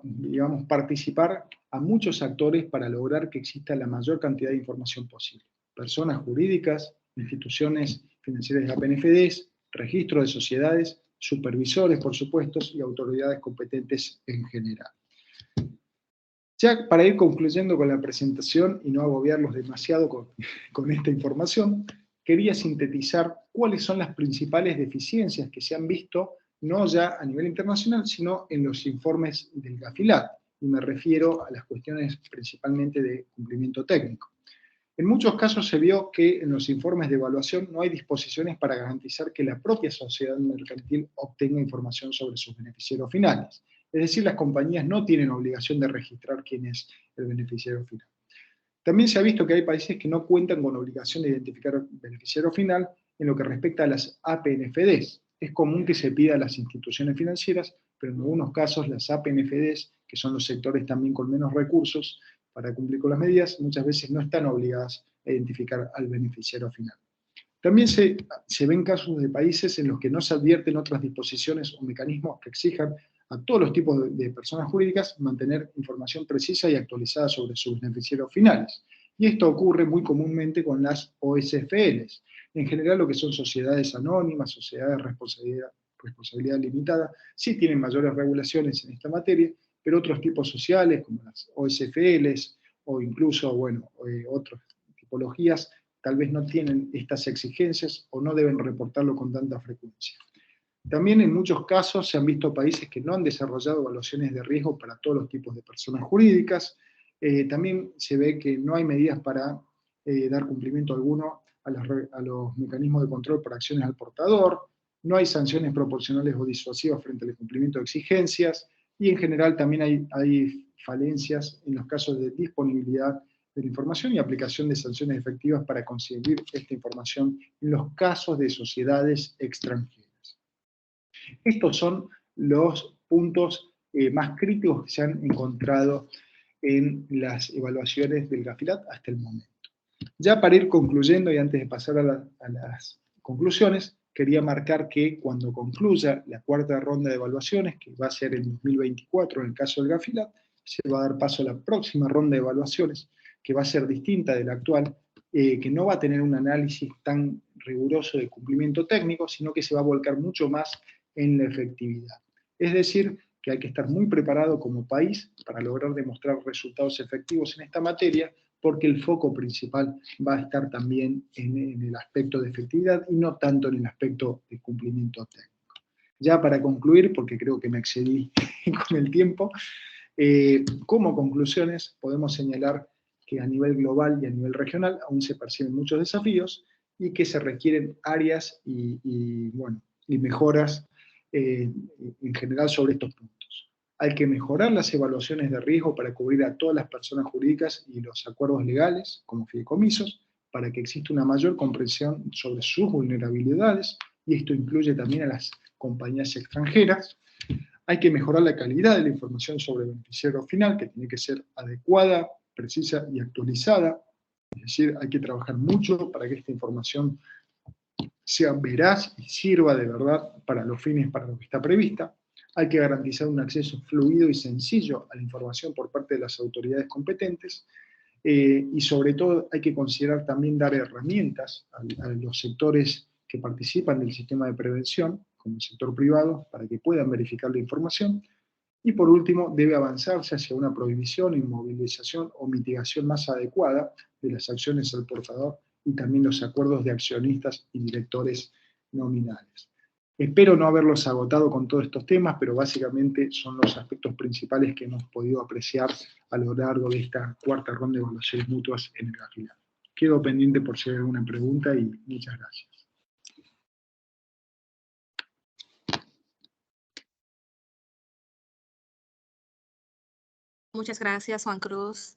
digamos, participar a muchos actores para lograr que exista la mayor cantidad de información posible. Personas jurídicas, instituciones financieras de APNFDs, registros de sociedades, supervisores, por supuesto, y autoridades competentes en general. Ya para ir concluyendo con la presentación y no agobiarlos demasiado con esta información, quería sintetizar cuáles son las principales deficiencias que se han visto, no ya a nivel internacional, sino en los informes del GAFILAT, y me refiero a las cuestiones principalmente de cumplimiento técnico. En muchos casos se vio que en los informes de evaluación no hay disposiciones para garantizar que la propia sociedad mercantil obtenga información sobre sus beneficiarios finales. Es decir, las compañías no tienen obligación de registrar quién es el beneficiario final. También se ha visto que hay países que no cuentan con obligación de identificar beneficiario final en lo que respecta a las APNFDs. Es común que se pida a las instituciones financieras, pero en algunos casos las APNFDs, que son los sectores también con menos recursos para cumplir con las medidas, muchas veces no están obligadas a identificar al beneficiario final. También se ven casos de países en los que no se advierten otras disposiciones o mecanismos que exijan a todos los tipos de personas jurídicas mantener información precisa y actualizada sobre sus beneficiarios finales. Y esto ocurre muy comúnmente con las OSFLs, en general lo que son sociedades anónimas, sociedades de responsabilidad limitada, sí tienen mayores regulaciones en esta materia, pero otros tipos sociales como las OSFLs o incluso, bueno, otras tipologías tal vez no tienen estas exigencias o no deben reportarlo con tanta frecuencia. También en muchos casos se han visto países que no han desarrollado evaluaciones de riesgo para todos los tipos de personas jurídicas. También se ve que no hay medidas para dar cumplimiento alguno a los mecanismos de control por acciones al portador, no hay sanciones proporcionales o disuasivas frente al cumplimiento de exigencias, y en general también hay falencias en los casos de disponibilidad de la información y aplicación de sanciones efectivas para conseguir esta información en los casos de sociedades extranjeras. Estos son los puntos más críticos que se han encontrado en las evaluaciones del GAFILAT hasta el momento. Ya para ir concluyendo y antes de pasar a las conclusiones, quería marcar que cuando concluya la cuarta ronda de evaluaciones, que va a ser en 2024 en el caso del GAFILAT, se va a dar paso a la próxima ronda de evaluaciones, que va a ser distinta de la actual, que no va a tener un análisis tan riguroso de cumplimiento técnico, sino que se va a volcar mucho más en la efectividad. Es decir, que hay que estar muy preparado como país para lograr demostrar resultados efectivos en esta materia, porque el foco principal va a estar también en el aspecto de efectividad y no tanto en el aspecto de cumplimiento técnico. Ya para concluir, porque creo que me excedí con el tiempo, como conclusiones podemos señalar que a nivel global y a nivel regional aún se perciben muchos desafíos y que se requieren áreas y mejoras en general sobre estos puntos. Hay que mejorar las evaluaciones de riesgo para cubrir a todas las personas jurídicas y los acuerdos legales, como fideicomisos, para que exista una mayor comprensión sobre sus vulnerabilidades, y esto incluye también a las compañías extranjeras. Hay que mejorar la calidad de la información sobre el beneficiario final, que tiene que ser adecuada, precisa y actualizada. Es decir, hay que trabajar mucho para que esta información sea veraz y sirva de verdad para los fines para los que está prevista. Hay que garantizar un acceso fluido y sencillo a la información por parte de las autoridades competentes, y sobre todo hay que considerar también dar herramientas a los sectores que participan del sistema de prevención, como el sector privado, para que puedan verificar la información. Y por último, debe avanzarse hacia una prohibición, inmovilización o mitigación más adecuada de las acciones al portador y también los acuerdos de accionistas y directores nominales. Espero no haberlos agotado con todos estos temas, pero básicamente son los aspectos principales que hemos podido apreciar a lo largo de esta cuarta ronda de evaluaciones mutuas en el GAFILAT. Quedo pendiente por si hay alguna pregunta y muchas gracias. Muchas gracias, Juan Cruz.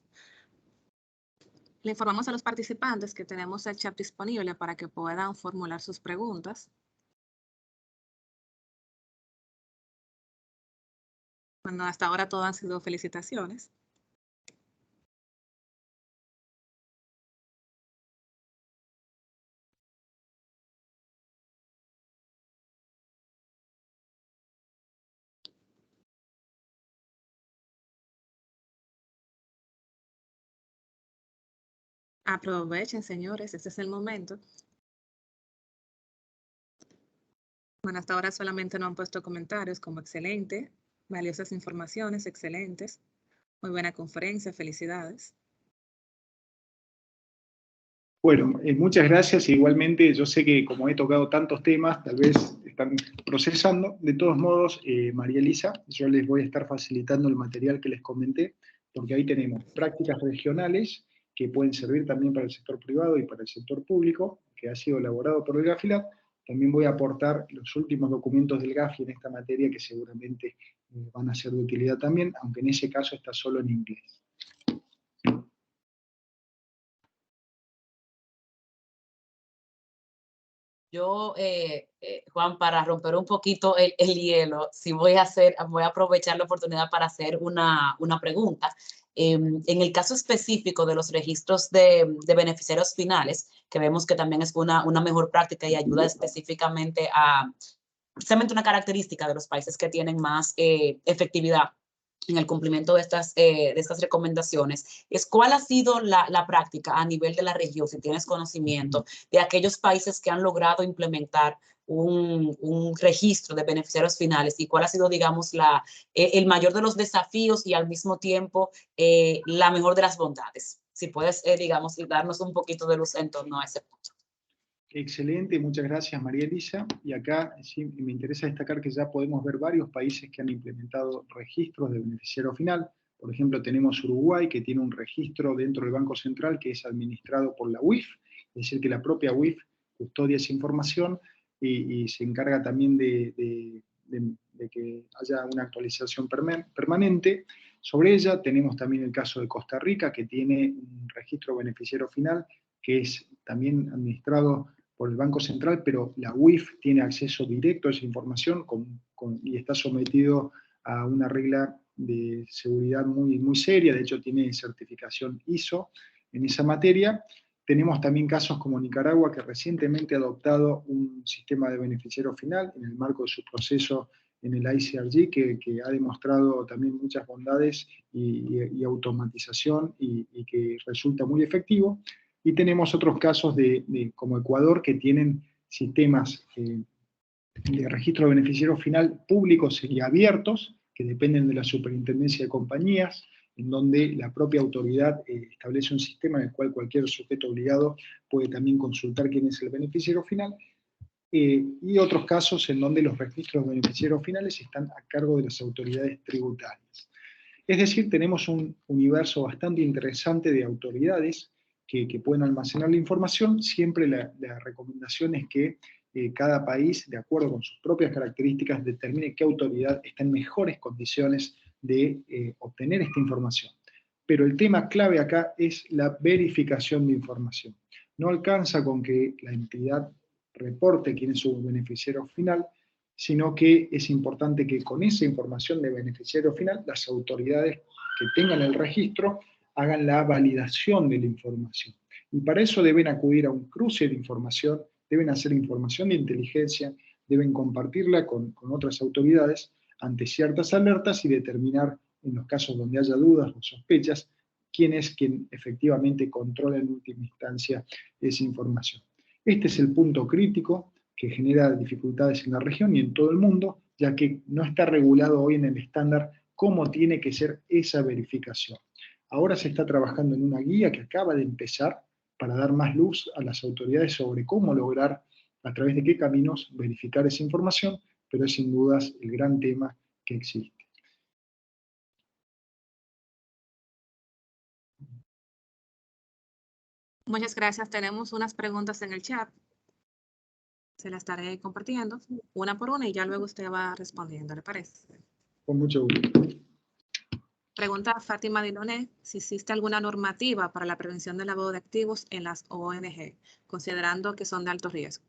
Le informamos a los participantes que tenemos el chat disponible para que puedan formular sus preguntas. Bueno, hasta ahora todo han sido felicitaciones. Aprovechen, señores, este es el momento. Bueno, hasta ahora solamente nos han puesto comentarios como excelente, valiosas informaciones, excelentes, muy buena conferencia, felicidades. Bueno, muchas gracias. Igualmente, yo sé que como he tocado tantos temas, tal vez están procesando. De todos modos, María Elisa, yo les voy a estar facilitando el material que les comenté, porque ahí tenemos prácticas regionales que pueden servir también para el sector privado y para el sector público, que ha sido elaborado por el GAFILAB. También voy a aportar los últimos documentos del GAFI en esta materia que seguramente van a ser de utilidad también, aunque en ese caso está solo en inglés. Yo, Juan, para romper un poquito el hielo, sí voy a aprovechar la oportunidad para hacer una pregunta. En el caso específico de los registros de beneficiarios finales, que vemos que también es una mejor práctica y ayuda específicamente a precisamente una característica de los países que tienen más efectividad en el cumplimiento de estas recomendaciones, es cuál ha sido la práctica a nivel de la región, si tienes conocimiento, de aquellos países que han logrado implementar un registro de beneficiarios finales y cuál ha sido, digamos, el mayor de los desafíos y al mismo tiempo la mejor de las bondades. Si puedes, digamos, darnos un poquito de luz en torno a ese punto. Excelente, muchas gracias María Elisa. Y acá sí, me interesa destacar que ya podemos ver varios países que han implementado registros de beneficiario final. Por ejemplo, tenemos Uruguay, que tiene un registro dentro del Banco Central que es administrado por la UIF, es decir, que la propia UIF custodia esa información y se encarga también de que haya una actualización permanente. Sobre ella tenemos también el caso de Costa Rica, que tiene un registro beneficiario final que es también administrado por el Banco Central, pero la UIF tiene acceso directo a esa información y está sometido a una regla de seguridad muy, muy seria, de hecho tiene certificación ISO en esa materia. Tenemos también casos como Nicaragua, que recientemente ha adoptado un sistema de beneficiario final en el marco de su proceso en el ICRG, que ha demostrado también muchas bondades y automatización y que resulta muy efectivo. Y tenemos otros casos como Ecuador, que tienen sistemas de registro de beneficiario final públicos y abiertos, que dependen de la superintendencia de compañías, en donde la propia autoridad establece un sistema en el cual cualquier sujeto obligado puede también consultar quién es el beneficiario final, y otros casos en donde los registros de beneficiarios finales están a cargo de las autoridades tributarias. Es decir, tenemos un universo bastante interesante de autoridades que pueden almacenar la información. Siempre la recomendación es que cada país, de acuerdo con sus propias características, determine qué autoridad está en mejores condiciones de obtener esta información. Pero el tema clave acá es la verificación de información. No alcanza con que la entidad reporte quién es su beneficiario final, sino que es importante que con esa información de beneficiario final, las autoridades que tengan el registro hagan la validación de la información. Y para eso deben acudir a un cruce de información, deben hacer información de inteligencia, deben compartirla con otras autoridades ante ciertas alertas y determinar, en los casos donde haya dudas o sospechas, quién es quien efectivamente controla en última instancia esa información. Este es el punto crítico que genera dificultades en la región y en todo el mundo, ya que no está regulado hoy en el estándar cómo tiene que ser esa verificación. Ahora se está trabajando en una guía que acaba de empezar para dar más luz a las autoridades sobre cómo lograr, a través de qué caminos, verificar esa información, pero es sin dudas el gran tema que existe. Muchas gracias. Tenemos unas preguntas en el chat. Se las estaré compartiendo una por una y ya luego usted va respondiendo, ¿le parece? Con mucho gusto. Pregunta Fátima Diloné si existe alguna normativa para la prevención del lavado de activos en las ONG, considerando que son de alto riesgo.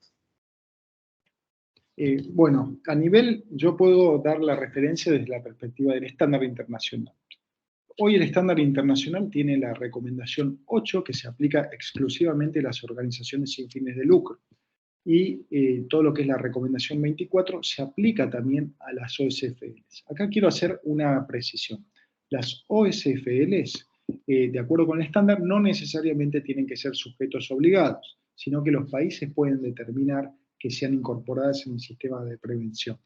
Bueno, a nivel, yo puedo dar la referencia desde la perspectiva del estándar internacional. Hoy el estándar internacional tiene la recomendación 8, que se aplica exclusivamente a las organizaciones sin fines de lucro. Y todo lo que es la recomendación 24 se aplica también a las OSFLs. Acá quiero hacer una precisión. Las OSFLs de acuerdo con el estándar, no necesariamente tienen que ser sujetos obligados, sino que los países pueden determinar que sean incorporadas en el sistema de prevención.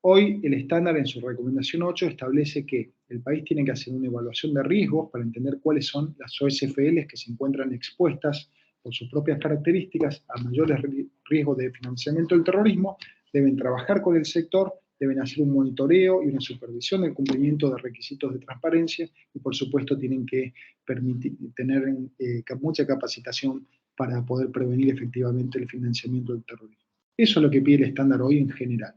Hoy el estándar en su recomendación 8 establece que el país tiene que hacer una evaluación de riesgos para entender cuáles son las OSFLs que se encuentran expuestas por sus propias características a mayores riesgos de financiamiento del terrorismo, deben trabajar con el sector, deben hacer un monitoreo y una supervisión del cumplimiento de requisitos de transparencia y por supuesto tienen que tener mucha capacitación para poder prevenir efectivamente el financiamiento del terrorismo. Eso es lo que pide el estándar hoy en general.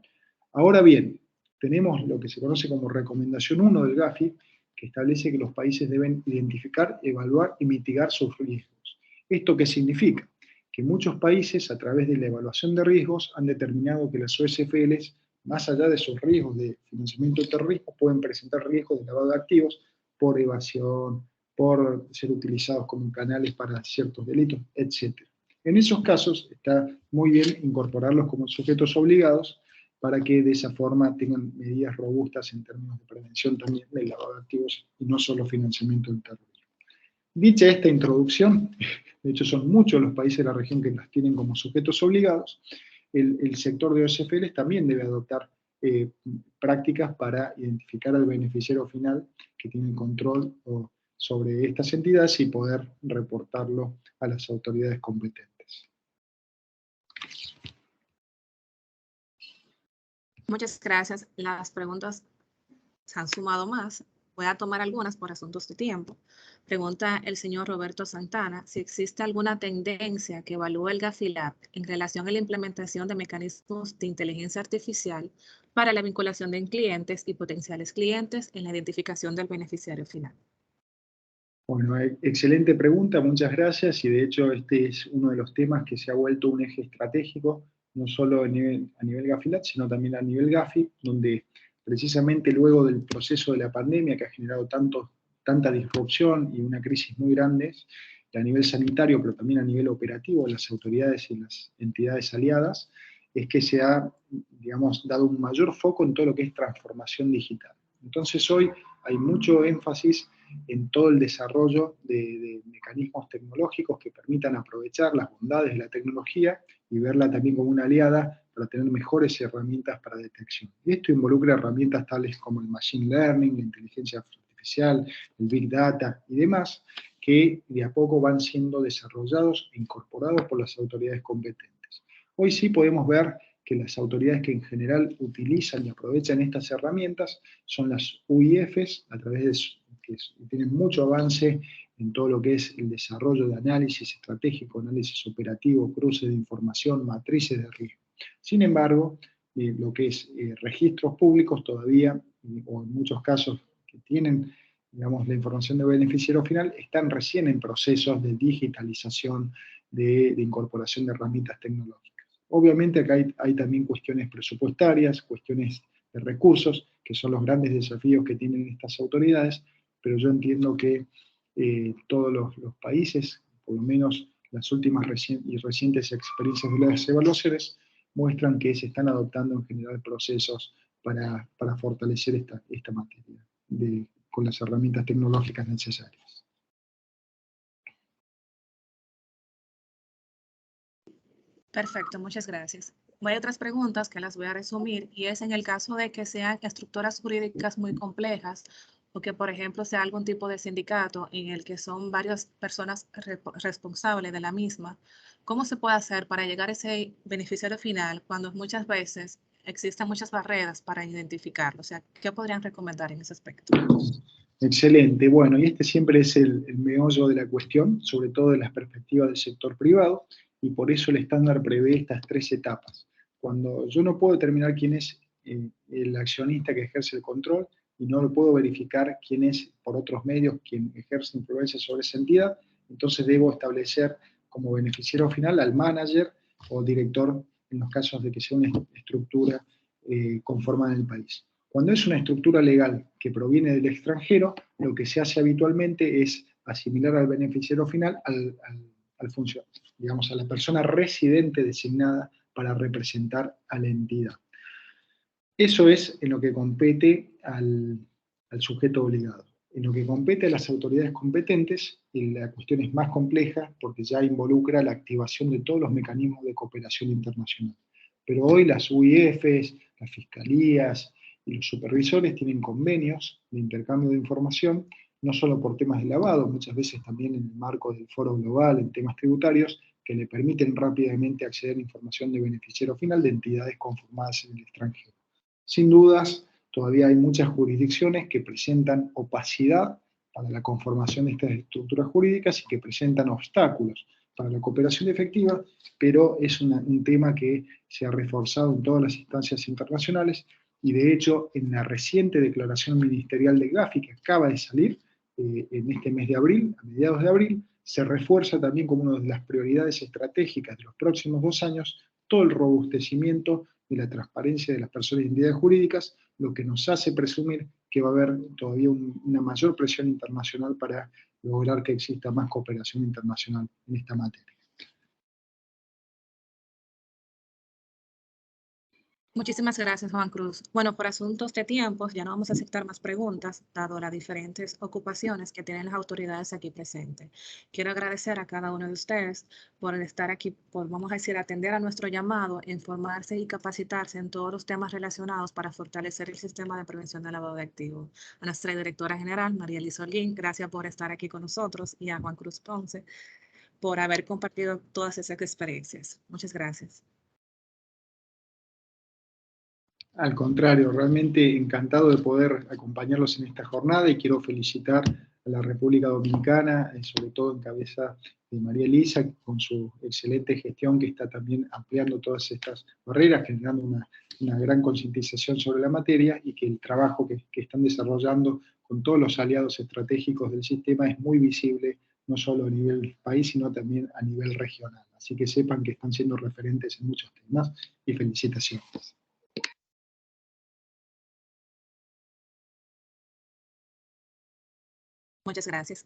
Ahora bien, tenemos lo que se conoce como recomendación 1 del GAFI, que establece que los países deben identificar, evaluar y mitigar sus riesgos. ¿Esto qué significa? Que muchos países, a través de la evaluación de riesgos, han determinado que las OSFLs, más allá de sus riesgos de financiamiento del terrorismo, pueden presentar riesgos de lavado de activos por evasión, por ser utilizados como canales para ciertos delitos, etc. En esos casos está muy bien incorporarlos como sujetos obligados para que de esa forma tengan medidas robustas en términos de prevención también del lavado de activos y no solo financiamiento del terrorismo. Dicha esta introducción, de hecho son muchos los países de la región que las tienen como sujetos obligados, el sector de OSFLs también debe adoptar prácticas para identificar al beneficiario final que tiene control sobre estas entidades y poder reportarlo a las autoridades competentes. Muchas gracias. Las preguntas se han sumado más. Voy a tomar algunas por asuntos de tiempo. Pregunta el señor Roberto Santana si existe alguna tendencia que evalúe el GAFILAB en relación a la implementación de mecanismos de inteligencia artificial para la vinculación de clientes y potenciales clientes en la identificación del beneficiario final. Bueno, excelente pregunta, muchas gracias, y de hecho este es uno de los temas que se ha vuelto un eje estratégico, no solo a nivel GAFILAB, sino también a nivel GAFI, donde precisamente luego del proceso de la pandemia que ha generado tanta disrupción y una crisis muy grande a nivel sanitario, pero también a nivel operativo de las autoridades y las entidades aliadas, es que se ha, digamos, dado un mayor foco en todo lo que es transformación digital. Entonces hoy hay mucho énfasis en todo el desarrollo de mecanismos tecnológicos que permitan aprovechar las bondades de la tecnología y verla también como una aliada para tener mejores herramientas para detección. Y esto involucra herramientas tales como el Machine Learning, la inteligencia artificial, el Big Data y demás, que de a poco van siendo desarrollados e incorporados por las autoridades competentes. Hoy sí podemos ver que las autoridades que en general utilizan y aprovechan estas herramientas son las UIFs, a través de que tienen mucho avance en todo lo que es el desarrollo de análisis estratégico, análisis operativo, cruces de información, matrices de riesgo. Sin embargo, lo que es registros públicos todavía, o en muchos casos que tienen, digamos, la información de beneficiario final, están recién en procesos de digitalización, de incorporación de herramientas tecnológicas. Obviamente acá hay también cuestiones presupuestarias, cuestiones de recursos, que son los grandes desafíos que tienen estas autoridades, pero yo entiendo que todos los países, por lo menos las últimas y recientes experiencias de las evaluaciones, muestran que se están adoptando en general procesos para fortalecer esta materia con las herramientas tecnológicas necesarias. Perfecto, muchas gracias. Hay otras preguntas que las voy a resumir y es en el caso de que sean estructuras jurídicas muy complejas o que, por ejemplo, sea algún tipo de sindicato en el que son varias personas responsables de la misma, ¿cómo se puede hacer para llegar a ese beneficiario final cuando muchas veces existen muchas barreras para identificarlo? O sea, ¿qué podrían recomendar en ese aspecto? Excelente. Bueno, y este siempre es el meollo de la cuestión, sobre todo de las perspectivas del sector privado, y por eso el estándar prevé estas 3 etapas. Cuando yo no puedo determinar quién es el accionista que ejerce el control y no lo puedo verificar quién es por otros medios quien ejerce influencia sobre esa entidad, entonces debo establecer como beneficiario final al manager o director en los casos de que sea una estructura conformada en el país. Cuando es una estructura legal que proviene del extranjero, lo que se hace habitualmente es asimilar al beneficiario final al funcionario, digamos, a la persona residente designada para representar a la entidad. Eso es en lo que compete al sujeto obligado. En lo que compete a las autoridades competentes, la cuestión es más compleja porque ya involucra la activación de todos los mecanismos de cooperación internacional. Pero hoy las UIFs, las fiscalías y los supervisores tienen convenios de intercambio de información, no solo por temas de lavado, muchas veces también en el marco del foro global, en temas tributarios, que le permiten rápidamente acceder a información de beneficiario final de entidades conformadas en el extranjero. Sin dudas, todavía hay muchas jurisdicciones que presentan opacidad para la conformación de estas estructuras jurídicas y que presentan obstáculos para la cooperación efectiva, pero es un tema que se ha reforzado en todas las instancias internacionales y de hecho en la reciente declaración ministerial de Gafi que acaba de salir en este mes de abril, a mediados de abril, se refuerza también como una de las prioridades estratégicas de los próximos 2 años todo el robustecimiento de la transparencia de las personas y entidades jurídicas, lo que nos hace presumir que va a haber todavía una mayor presión internacional para lograr que exista más cooperación internacional en esta materia. Muchísimas gracias, Juan Cruz. Bueno, por asuntos de tiempos, ya no vamos a aceptar más preguntas, dado las diferentes ocupaciones que tienen las autoridades aquí presentes. Quiero agradecer a cada uno de ustedes por estar aquí, por, vamos a decir, atender a nuestro llamado, informarse y capacitarse en todos los temas relacionados para fortalecer el sistema de prevención del lavado de activos. A nuestra directora general, María Elisa Holguín, gracias por estar aquí con nosotros, y a Juan Cruz Ponce por haber compartido todas esas experiencias. Muchas gracias. Al contrario, realmente encantado de poder acompañarlos en esta jornada y quiero felicitar a la República Dominicana, sobre todo en cabeza de María Elisa, con su excelente gestión que está también ampliando todas estas barreras, generando una gran concientización sobre la materia y que el trabajo que están desarrollando con todos los aliados estratégicos del sistema es muy visible, no solo a nivel país, sino también a nivel regional. Así que sepan que están siendo referentes en muchos temas y felicitaciones. Muchas gracias.